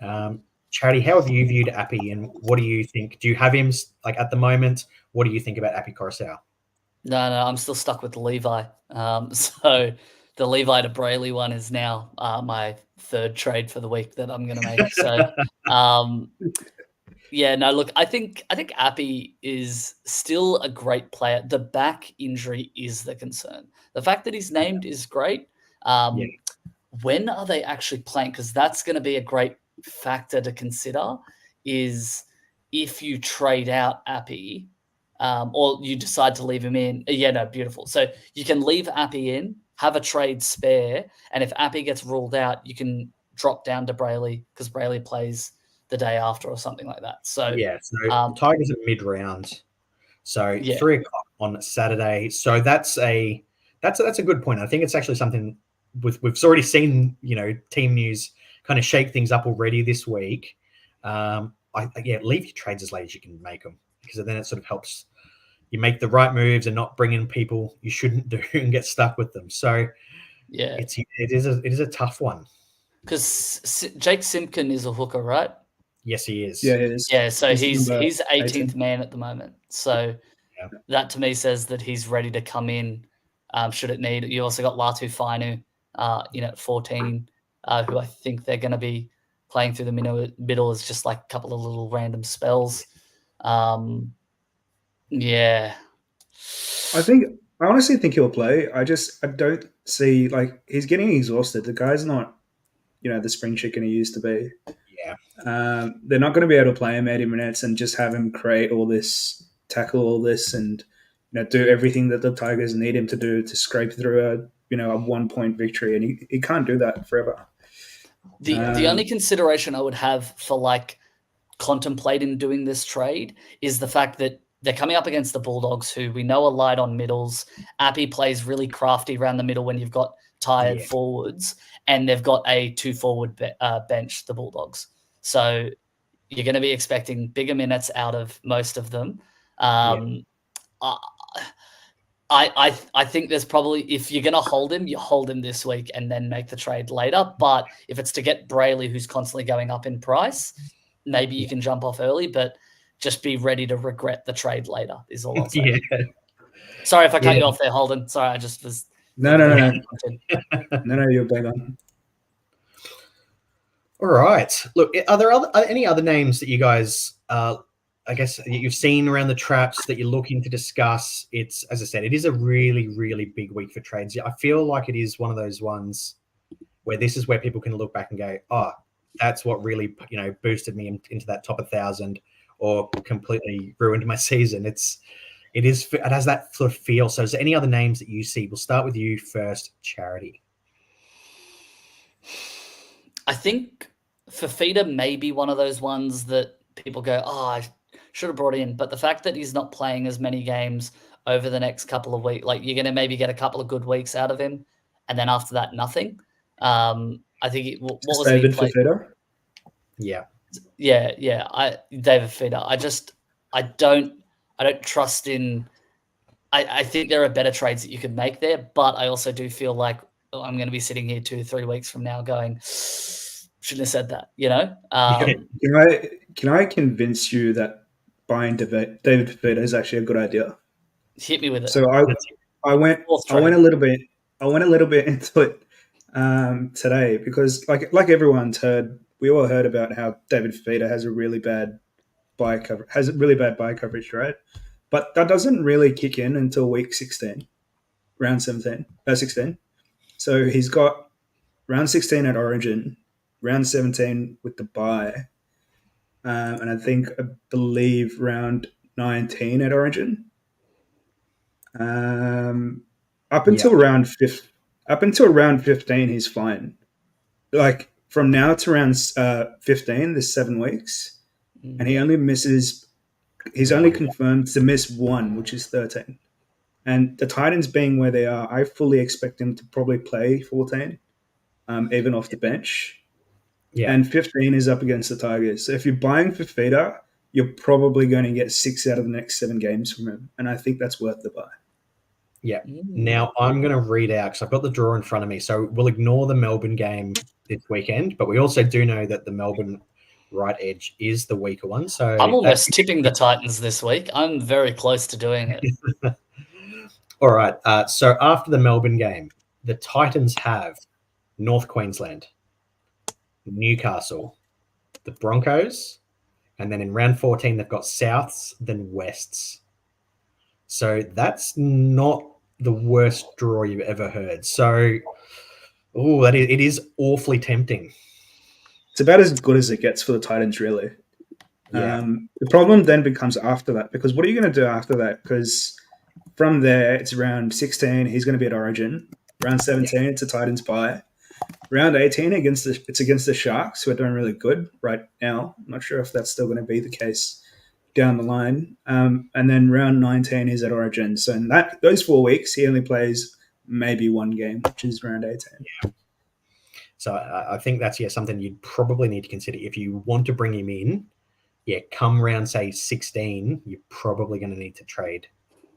Charity, how have you viewed Appy, and what do you think? Do you have him at the moment? What do you think about Appy Coruscant? No, I'm still stuck with the Levi. So the Levi to Brayley one is now my third trade for the week that I'm going to make. So, look, I think Appy is still a great player. The back injury is the concern. The fact that he's named is great. When are they actually playing? Because that's going to be a great factor to consider. Is if you trade out Appy. Or you decide to leave him in. Beautiful. So you can leave Appy in, have a trade spare, and if Appy gets ruled out, you can drop down to Brayley because Brayley plays the day after or something like that. So Tigers are mid-round, so 3 o'clock on Saturday. So that's a good point. I think it's actually something we've already seen. Team News kind of shake things up already this week. Leave your trades as late as you can make them, because then it sort of helps you make the right moves and not bring in people you shouldn't do and get stuck with them. So it is a tough one. Because Jake Simpkin is a hooker, right? Yes, he is. Yeah, he is. Yeah, so he's 18th man at the moment. So that to me says that he's ready to come in should it need. You also got Latu Fainu at 14, who I think they're going to be playing through the middle as just like a couple of little random spells. I honestly think he'll play. I don't see he's getting exhausted. The guy's not, the spring chicken he used to be. Yeah. They're not going to be able to play him 80 minutes and just have him create all this, tackle all this, and do everything that the Tigers need him to do to scrape through a 1-point victory, and he can't do that forever. The only consideration I would have for contemplating doing this trade is the fact that they're coming up against the Bulldogs, who we know are light on middles. Appy plays really crafty around the middle when you've got tired forwards, and they've got a 2-forward bench, the Bulldogs. So you're going to be expecting bigger minutes out of most of them. I think there's probably, if you're going to hold him, you hold him this week and then make the trade later. But if it's to get Brayley, who's constantly going up in price, maybe you can jump off early, but just be ready to regret the trade later is all I'll say. Sorry if I cut you off there, Holden. Sorry, I just was... No, you're bang on. All right. Look, are there any other names that you guys... I guess you've seen around the traps that you're looking to discuss? It's, as I said, it is a really, really big week for trades. I feel like it is one of those ones where this is where people can look back and go, oh, that's what really, boosted me into that top 1,000 or completely ruined my season. It's It has that sort of feel. So is there any other names that you see? We'll start with you first, Charity. I think Fafita may be one of those ones that people go, oh, I should have brought in. But the fact that he's not playing as many games over the next couple of weeks, like you're going to maybe get a couple of good weeks out of him. And then after that, nothing. I think what was David he played? Fafita? Yeah. David Fafita. I don't trust in. I think there are better trades that you could make there, but I also do feel like I'm going to be sitting here 2-3 weeks from now going, shouldn't have said that, you know? Can I convince you that buying David Fafita is actually a good idea? Hit me with it. So I went a little bit into it today because like everyone's heard, we all heard about how David Fafita has a really bad buy coverage, right? But that doesn't really kick in until week 16, round 16. So he's got round 16 at Origin, round 17 with the bye, and I believe round 19 at Origin. Up until round 15, he's fine. Like from now to round 15, there's 7 weeks, and he only misses. He's only confirmed to miss 1, which is 13. And the Titans being where they are, I fully expect him to probably play 14, even off the bench. Yeah. And 15 is up against the Tigers. So if you're buying Fafita, you're probably going to get 6 out of the next 7 games from him. And I think that's worth the buy. Yeah. Now I'm going to read out because I've got the draw in front of me. So we'll ignore the Melbourne game this weekend, but we also do know that the Melbourne right edge is the weaker one. So I'm almost tipping the Titans this week. I'm very close to doing it. All right. So after the Melbourne game, the Titans have North Queensland, Newcastle, the Broncos, and then in round 14 they've got Souths, then Wests. So that's not the worst draw you've ever heard. So, it is awfully tempting. It's about as good as it gets for the Titans, really. Yeah. The problem then becomes after that, because what are you going to do after that? Because from there, it's round 16, he's going to be at Origin. Round 17, it's a Titans bye. Round 18, it's against the Sharks, who are doing really good right now. I'm not sure if that's still going to be the case down the line. And then round 19 is at Origin. So in those 4 weeks, he only plays maybe 1 game, which is round 18. Yeah. So I think that's something you'd probably need to consider if you want to bring him in. Yeah, come round say 16, you're probably going to need to trade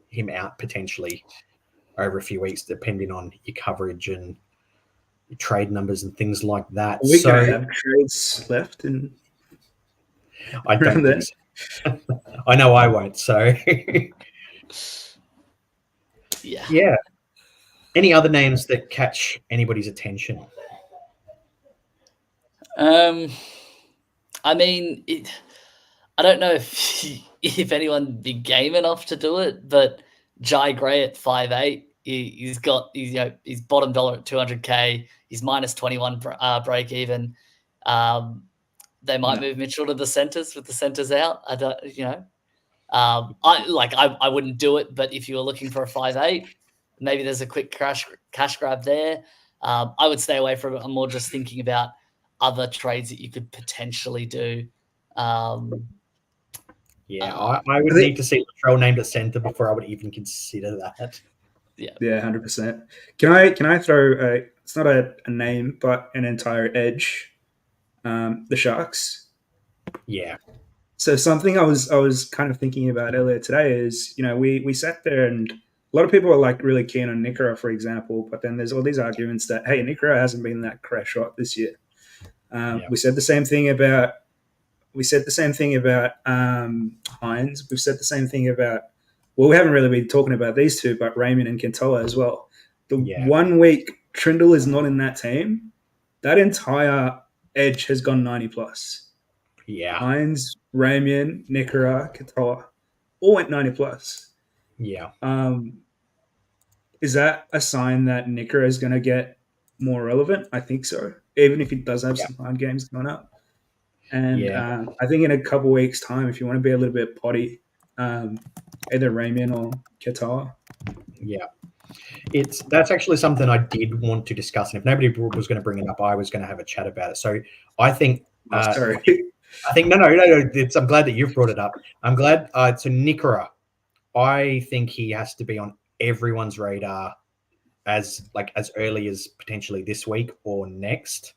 him out potentially over a few weeks, depending on your coverage and your trade numbers and things like that. We can have trades left, and I don't think so. I know I won't. So yeah. Any other names that catch anybody's attention? I mean, I don't know if anyone be game enough to do it, but Jai Gray at 5'8", he's bottom dollar at 200K. He's minus 21 break even. They might move Mitchell to the centers with the centers out. I don't, I wouldn't do it, but if you were looking for a 5'8", maybe there's a quick cash grab there. I would stay away from it. I'm more just thinking about other trades that you could potentially do. I would need to see Latrell named at center before I would even consider that. Yeah, 100%. Can I throw it's not a name, but an entire edge? The Sharks. Yeah. So something I was kind of thinking about earlier today is, we sat there and a lot of people are like really keen on Nikora, for example, but then there's all these arguments that, hey, Nikora hasn't been that crash hot this year. We said the same thing about Hines. We've said the same thing about, we haven't really been talking about these two, but Raymond and Kintola as well. 1 week Trindle is not in that team, that entire edge has gone 90 plus. Yeah. Hines, Raymond, Nikora, Kintola all went 90 plus. Yeah. Is that a sign that Nikora is going to get more relevant? I think so, even if he does have some hard games coming up. And I think in a couple weeks' time, if you want to be a little bit potty, either Raymond or Qatar. Yeah. That's actually something I did want to discuss. And if nobody was going to bring it up, I was going to have a chat about it. So I think, Sorry. no. I'm glad that you've brought it up. I'm glad. So Nikora, I think he has to be on everyone's radar as early as potentially this week or next.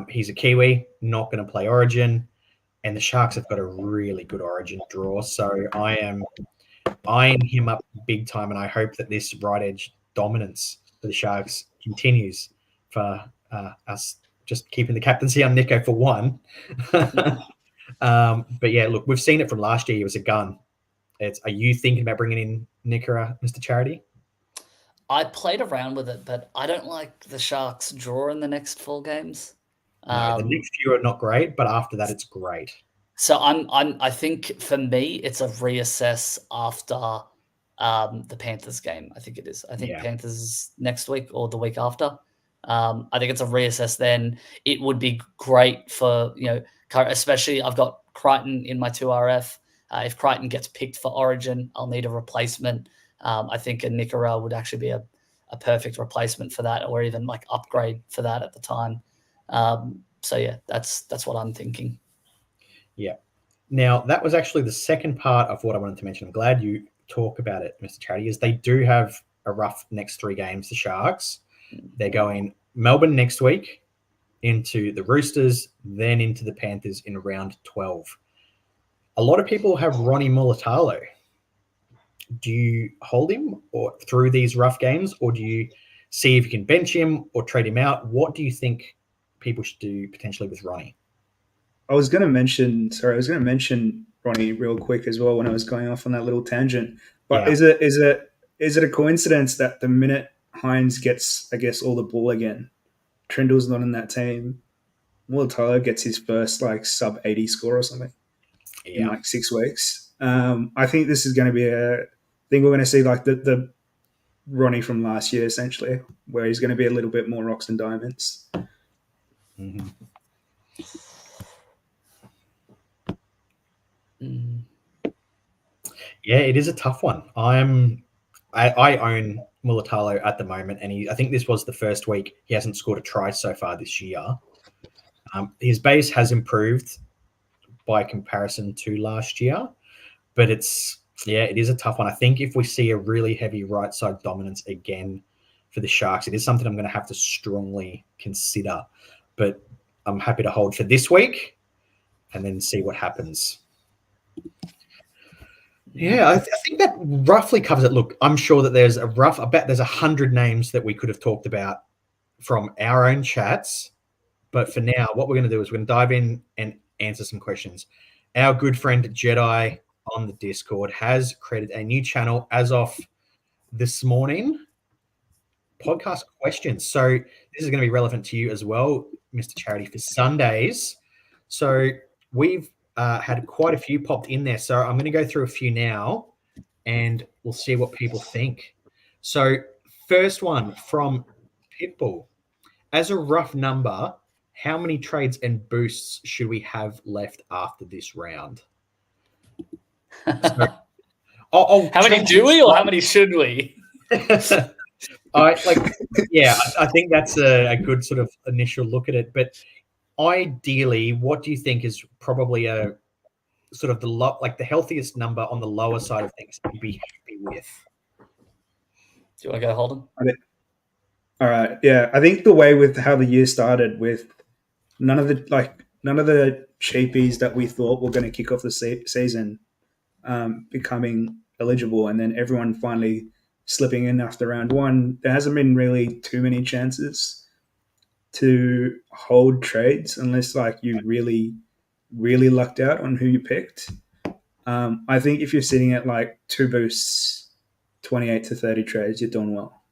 He's a Kiwi, not going to play Origin, and the Sharks have got a really good Origin draw. So I am eyeing him up big time, and I hope that this right edge dominance for the Sharks continues for us just keeping the captaincy on Nico for one. But yeah, look, we've seen it from last year. He was a gun. Are you thinking about bringing in Nikora, Mr. Charity? I played around with it, but I don't like the Sharks draw in the next 4 games. No, the next few are not great, but after that, it's great. So I think for me, it's a reassess after the Panthers game. I think it is. I think Panthers next week or the week after. I think it's a reassess then. It would be great for, especially I've got Crichton in my 2RF. If Crichton gets picked for Origin, I'll need a replacement. I think a Nikora would actually be a perfect replacement for that, or even like upgrade for that at the time. So yeah, that's what I'm thinking. Yeah. Now, that was actually the second part of what I wanted to mention. I'm glad you talk about it, Mr. Charity, is they do have a rough next 3 games, the Sharks. They're going Melbourne next week, into the Roosters, then into the Panthers in round 12. A lot of people have Ronnie Mulatalo. Do you hold him or through these rough games, or do you see if you can bench him or trade him out? What do you think people should do potentially with Ronnie? I was going to mention Ronnie real quick as well when I was going off on that little tangent. But is it a coincidence that the minute Hines gets, I guess, all the ball again, Trindle's not in that team, Mulatalo gets his first sub 80 score or something in 6 weeks? I think this is going to be a thing we're going to see, like the Ronnie from last year, essentially, where he's going to be a little bit more rocks and diamonds. Mm-hmm. Yeah, it is a tough one. I own Mulatalo at the moment, and I think this was the first week he hasn't scored a try so far this year. His base has improved by comparison to last year, but it is a tough one. I think if we see a really heavy right side dominance again for the Sharks, it is something I'm going to have to strongly consider. But I'm happy to hold for this week and then see what happens. Yeah, I think that roughly covers it. Look, I'm sure that I bet there's 100 names that we could have talked about from our own chats. But for now, what we're going to do is we're going to dive in and answer some questions. Our good friend Jedi on the Discord has created a new channel as of this morning, podcast questions. So this is going to be relevant to you as well, Mr. Charity, for Sundays. So we've had quite a few popped in there. So I'm going to go through a few now and we'll see what people think. So first one from Pitbull. As a rough number, how many trades and boosts should we have left after this round? So, how many do we or how many should we? I think that's a good sort of initial look at it. But ideally, what do you think is probably a sort of the healthiest number on the lower side of things you'd be happy with? Do you want to go, Holden? All right. Yeah, I think the way with how the year started, with none of the cheapies that we thought were going to kick off the season becoming eligible, and then everyone finally slipping in after round 1, there hasn't been really too many chances to hold trades unless you really, really lucked out on who you picked. I think if you're sitting at 2 boosts, 28 to 30 trades, you're doing well.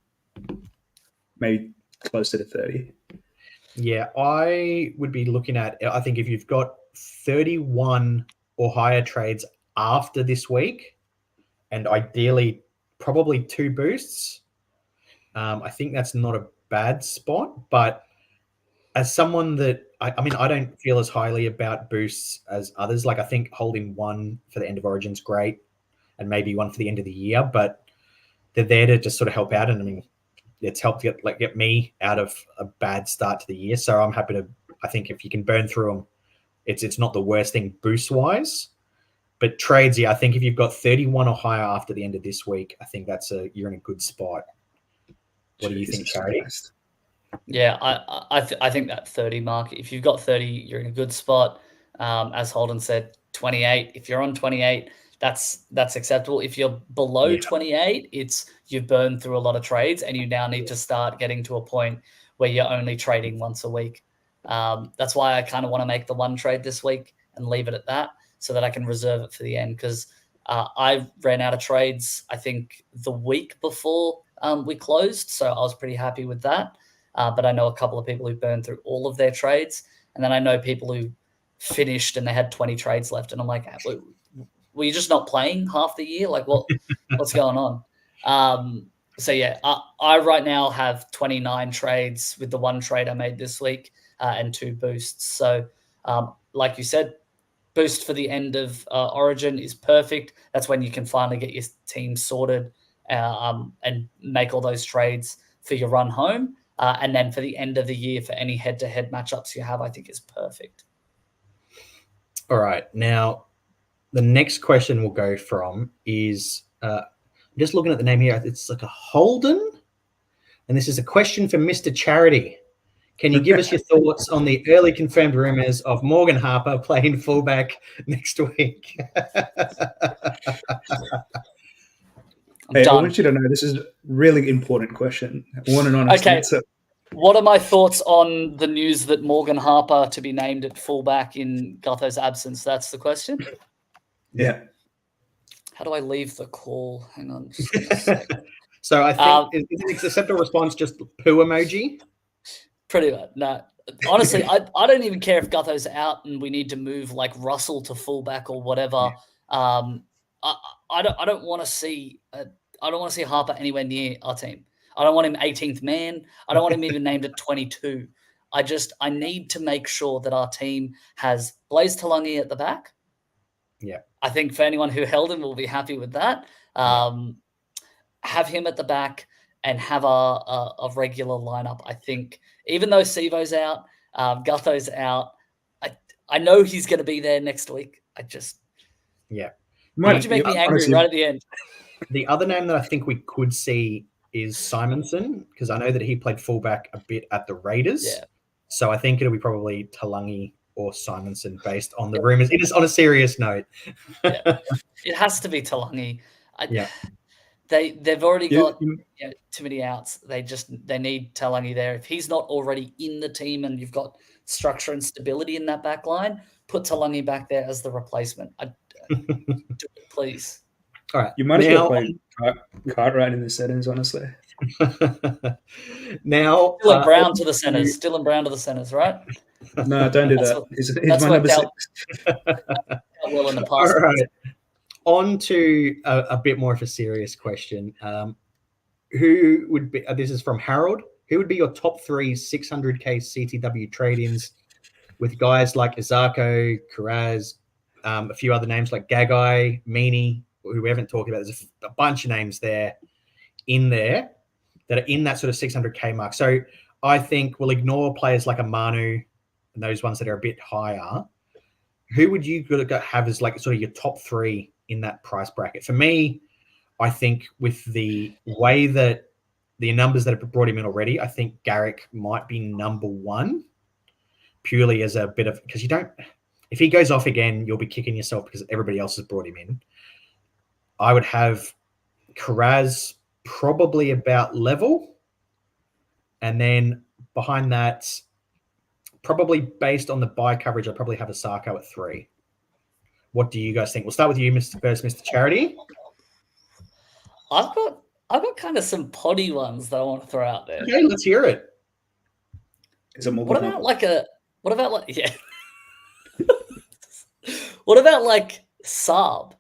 Maybe closer to 30. Yeah, I would be looking at, I think if you've got 31 or higher trades after this week, and ideally probably 2 boosts, I think that's not a bad spot. But as someone that, I don't feel as highly about boosts as others. I think holding 1 for the end of Origin is great. and maybe one for the end of the year, but they're there to just sort of help out. And I mean, it's helped get me out of a bad start to the year. So I'm happy to. I think if you can burn through them, it's not the worst thing boost wise. But trades, I think if you've got 31 or higher after the end of this week, I think you're in a good spot. What do you think, Charity? Yeah, I think that 30 mark. If you've got 30, you're in a good spot. As Holden said, 28. If you're on 28, that's acceptable. If you're below 28, it's you've burned through a lot of trades, and you now need to start getting to a point where you're only trading once a week. That's why I kind of want to make the one trade this week and leave it at that, so that I can reserve it for the end, because I ran out of trades, I think, the week before we closed. So I was pretty happy with that. But I know a couple of people who burned through all of their trades. And then I know people who finished and they had 20 trades left. And I'm like, were you just not playing half the year? Like, what's going on? So, yeah, I right now have 29 trades with the one trade I made this week and 2 boosts. So, like you said, boost for the end of Origin is perfect. That's when you can finally get your team sorted and make all those trades for your run home. And then for the end of the year, for any head-to-head matchups you have, I think is perfect. All right. Now, the next question we'll go from is just looking at the name here. It's like a Holden. And this is a question for Mr. Charity. Can you give us your thoughts on the early confirmed rumors of Morgan Harper playing fullback next week? Hey, I want you to know this is a really important question. I want an honest answer. What are my thoughts on the news that Morgan Harper to be named at fullback in Gutho's absence? That's the question? Yeah. How do I leave the call? Hang on just a sec. So I think is the acceptable response just poo emoji? Pretty much. No. Honestly, I don't even care if Gutho's out and we need to move like Russell to fullback or whatever. I don't want to see Harper anywhere near our team. I don't want him 18th man. I don't want him even named at 22. I need to make sure that our team has Blaise Talangi at the back. Yeah. I think for anyone who held him will be happy with that. Have him at the back and have a regular lineup. I think even though Sivo's out, Gutho's out, I know he's going to be there next week. Why did you make me angry right at the end? The other name that I think we could see is Simonson, because I know that he played fullback a bit at the Raiders. Yeah. So I think it'll be probably Talangi or Simonson based on the rumors. It is on a serious note. It has to be Talangi. They've already got too many outs. They need Talangi there. If he's not already in the team and you've got structure and stability in that back line, put Talangi back there as the replacement. Do it, please. All right. You might as well play Cartwright in the settings, honestly. Now, Dylan Brown to the centers. Dylan Brown to the centers, right? No, don't do that. He's my number 6. Well in the past. All right. On to a bit more of a serious question. Who would be? This is from Harold. Who would be your top 3 600k CTW trade-ins with guys like Izako, Karaz, a few other names like Gagai, Meany, who we haven't talked about? There's a bunch of names there that are in that sort of 600k mark. So I think we'll ignore players like a Manu and those ones that are a bit higher. Who would you have as like sort of your top 3 in that price bracket? For me, I think with the way that the numbers that have brought him in already, I think Garrick might be number 1, purely as a bit of, because if he goes off again, you'll be kicking yourself because everybody else has brought him in. I would have Karaz probably about level. And then behind that, probably based on the buy coverage, I'd probably have Asako at 3. What do you guys think? We'll start with you, Mr. Charity. I've got kind of some poddy ones that I want to throw out there. Okay, let's hear it. What about like Saab?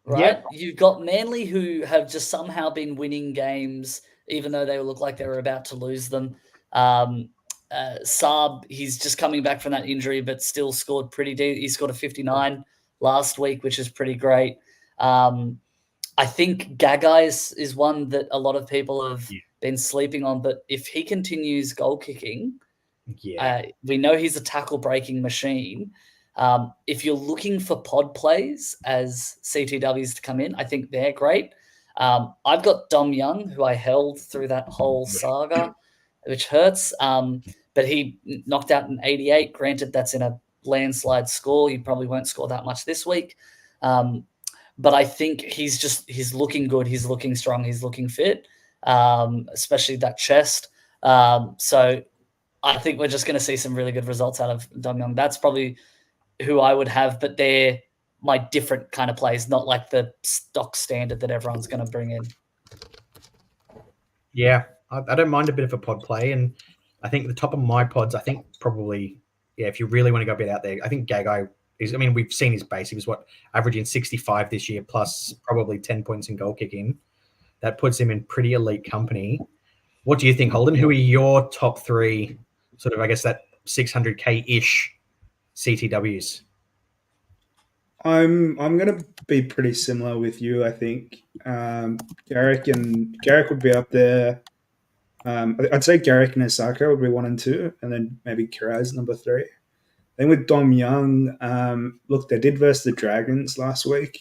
Right? Yep. You've got Manly who have just somehow been winning games, even though they look like they were about to lose them. Saab, he's just coming back from that injury, but still scored pretty deep. He scored a 59 last week, which is pretty great. I think Gagai is one that a lot of people have been sleeping on, but if he continues goal kicking, we know he's a tackle breaking machine. If you're looking for pod plays as CTWs to come in, I think they're great. I've got Dom Young, who I held through that whole saga, which hurts. But he knocked out an 88. Granted, that's in a landslide score. He probably won't score that much this week. But I think he's looking good. He's looking strong. He's looking fit, especially that chest. So I think we're just going to see some really good results out of Dom Young. That's probably who I would have, but they're my different kind of plays, not like the stock standard that everyone's going to bring in. Yeah, I don't mind a bit of a pod play. And I think the top of my pods, I think probably, if you really want to go a bit out there, I think Gagai is, we've seen his base. He was averaging 65 this year, plus probably 10 points in goal kicking. That puts him in pretty elite company. What do you think, Holden? Who are your top three, sort of, I guess, that 600K-ish CTWs? I'm going to be pretty similar with you, I think. Garrick would be up there. I'd say Garrick and Osaka would be 1 and 2, and then maybe Kiraz number 3. Then with Dom Young, look, they did versus the Dragons last week,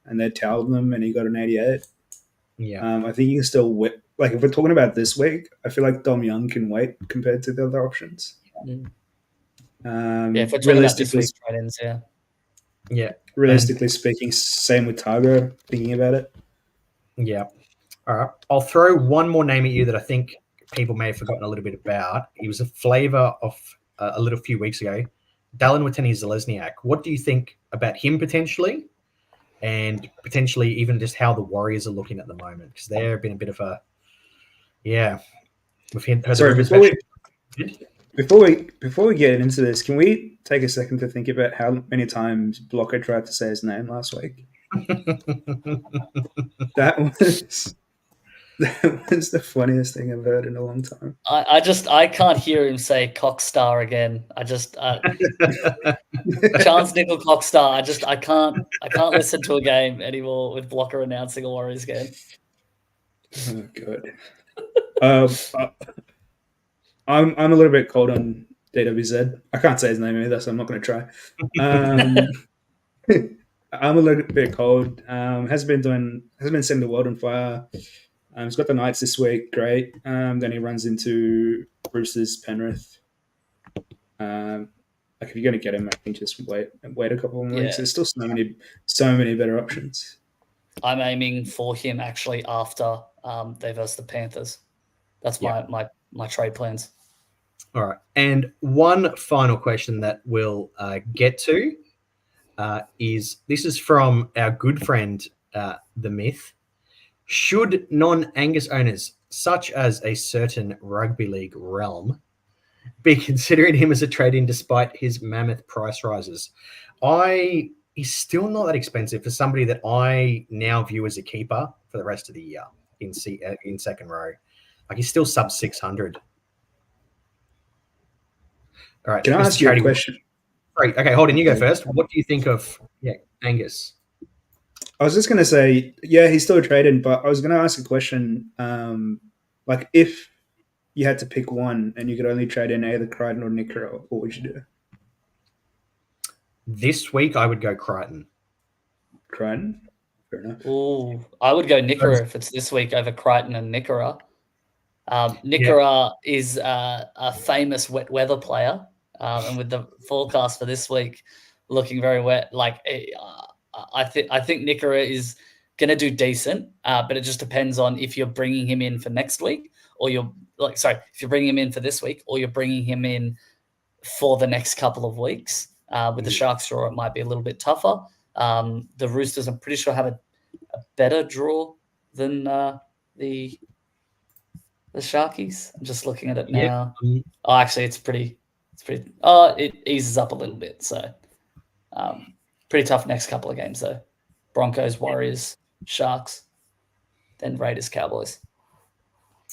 and they towed them, and he got an 88. Yeah. I think you can still wait. Like, if we're talking about this week, I feel like Dom Young can wait compared to the other options. If we're talking about this week's trade-ins, Yeah. Realistically speaking, same with Targo, thinking about it. Yeah. All right. I'll throw one more name at you that I think people may have forgotten a little bit about. He was a flavor of a little few weeks ago. Dallin Watene-Zelezniak. What do you think about him potentially? And potentially even just how the Warriors are looking at the moment? Because they've been a bit of a... Yeah. Sorry, before we get into this, can we take a second to think about how many times Blocker tried to say his name last week? That was the funniest thing I've heard in a long time. I can't hear him say Cockstar again. Chance Nickel Cockstar. I can't listen to a game anymore with Blocker announcing a Warriors game. Oh god. I'm a little bit cold on DWZ. I can't say his name either, so I'm not going to try. I'm a little bit cold. Has been setting the world on fire. He's got the Knights this week, great. Then he runs into Roosters, Penrith. If you're going to get him, I think just wait a couple of weeks. Yeah. There's still so many better options. I'm aiming for him actually after they versus the Panthers. That's my trade plans. All right. And one final question that we'll get to is from our good friend, The Myth. Should non-Angus owners, such as a certain rugby league realm, be considering him as a trade-in despite his mammoth price rises? He's still not that expensive for somebody that I now view as a keeper for the rest of the year in second row. Like, he's still sub 600. All right. Can I ask you a question? Great. Okay, Holden, you go first. What do you think of Angus? I was just going to say, he's still a trade-in, but I was going to ask a question. Like, if you had to pick one and you could only trade in either Crichton or Nikora, what would you do? This week, I would go Crichton. Crichton? Fair enough. Ooh, I would go Nikora if it's this week over Crichton and Nikora. Nikora is a famous wet weather player, and with the forecast for this week looking very wet, I think Nikora is going to do decent, but it just depends on if you're bringing him in for next week or if you're bringing him in for this week or you're bringing him in for the next couple of weeks. With the Sharks draw, it might be a little bit tougher. The Roosters, I'm pretty sure, have a better draw than the Sharkies. I'm just looking at it now. Oh, actually, it's pretty. It eases up a little bit. So, pretty tough next couple of games though. Broncos, Warriors, Sharks, then Raiders, Cowboys.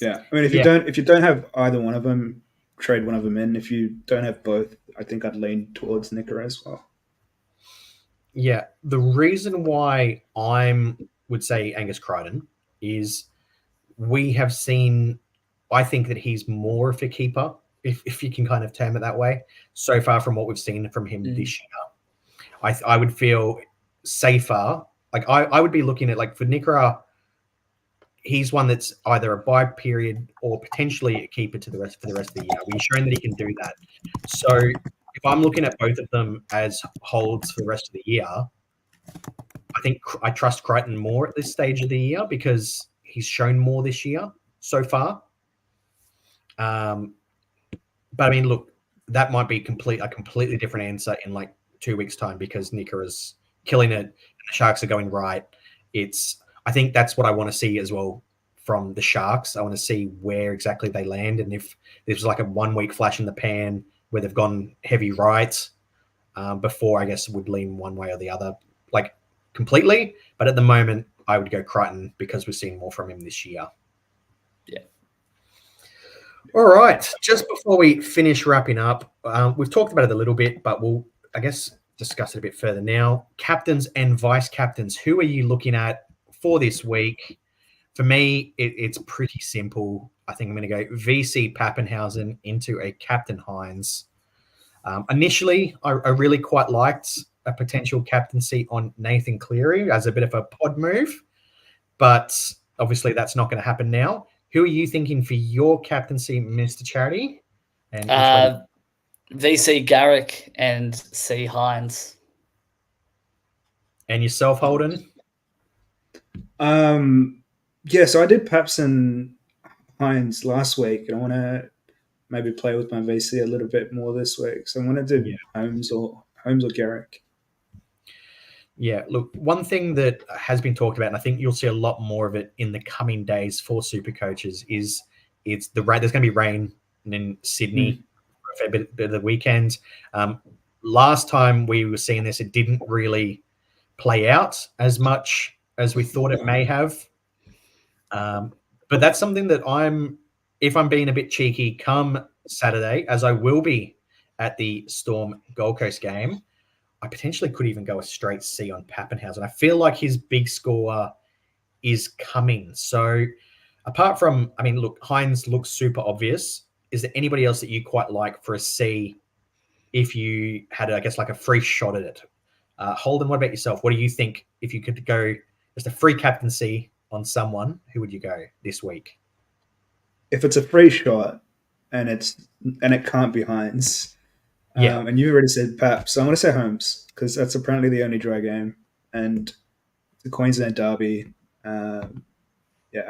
Yeah, I mean, if you don't have either one of them, trade one of them in. If you don't have both, I think I'd lean towards Nikora as well. Yeah, the reason why would say Angus Crichton is we have seen. I think that he's more of a keeper, if you can kind of term it that way, so far from what we've seen from him this year. I would feel safer. Like I would be looking at, like, for Nikora, he's one that's either a buy period or potentially a keeper for the rest of the year. We've shown that he can do that. So if I'm looking at both of them as holds for the rest of the year, I think I trust Crichton more at this stage of the year because he's shown more this year so far. But I mean, look, that might be a completely different answer in like 2 weeks' time because Nikора's killing it and the Sharks are going right. I think that's what I want to see as well from the Sharks. I want to see where exactly they land, and if there's like a 1 week flash in the pan where they've gone heavy right before, I guess would lean one way or the other, like completely. But at the moment, I would go Crichton because we've seen more from him this year. Yeah. All right. Just before we finish wrapping up, we've talked about it a little bit, but we'll, I guess, discuss it a bit further now. Captains and vice captains, who are you looking at for this week? For me, it's pretty simple. I think I'm going to go VC Pappenhausen into a Captain Hines. Initially, I really quite liked a potential captaincy on Nathan Cleary as a bit of a pod move, but obviously that's not going to happen now. Who are you thinking for your captaincy, Mr. Charity? And VC Garrick and C Hines. And yourself, Holden? Yeah, so I did Paps and Hines last week, and I want to maybe play with my VC a little bit more this week. So I'm going to do Holmes or Garrick. Yeah, look, one thing that has been talked about, and I think you'll see a lot more of it in the coming days for super coaches, is there's going to be rain in Sydney for a fair bit of the weekend. Last time we were seeing this, it didn't really play out as much as we thought it may have. But that's something that if I'm being a bit cheeky, come Saturday, as I will be at the Storm Gold Coast game, I potentially could even go a straight C on Pappenhausen. I feel like his big score is coming. So apart from, I mean, look, Hines looks super obvious. Is there anybody else that you quite like for a C if you had, I guess, like a free shot at it? Holden, what about yourself? What do you think if you could go just a free captaincy on someone? Who would you go this week? If it's a free shot and it can't be Hines, and you already said Pap, so I'm going to say Holmes because that's apparently the only dry game, and the Queensland derby. I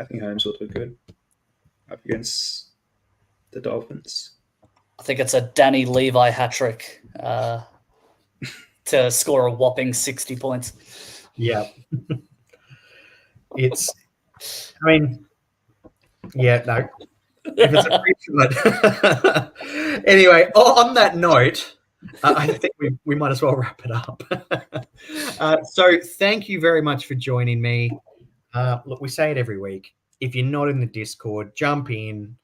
think Holmes will do good up against the Dolphins. I think it's a Danny Levi hat trick to score a whopping 60 points. Yeah. If it's a free shot. Anyway, on that note, I think we might as well wrap it up. So thank you very much for joining me. Look, we say it every week. If you're not in the Discord, jump in,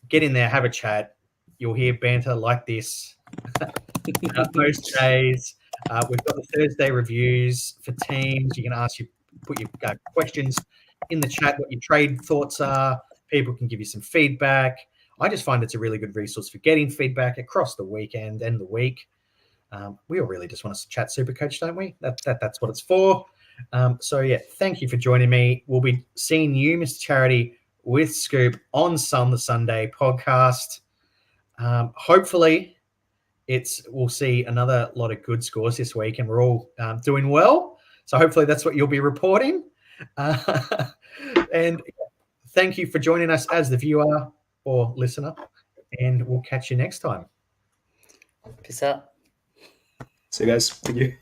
get in there, have a chat. You'll hear banter like this most days. We've got the Thursday reviews for teams. You can put your questions in the chat, what your trade thoughts are. People can give you some feedback. I just find it's a really good resource for getting feedback across the weekend and the week. We all really just want to chat Supercoach, don't we? That's what it's for. So, thank you for joining me. We'll be seeing you, Mr. Charity, with Scoop on the Sunday podcast. Hopefully, we'll see another lot of good scores this week, and we're all doing well. So hopefully that's what you'll be reporting. And thank you for joining us as the viewer or listener, and we'll catch you next time. Peace out. See you guys. Thank you.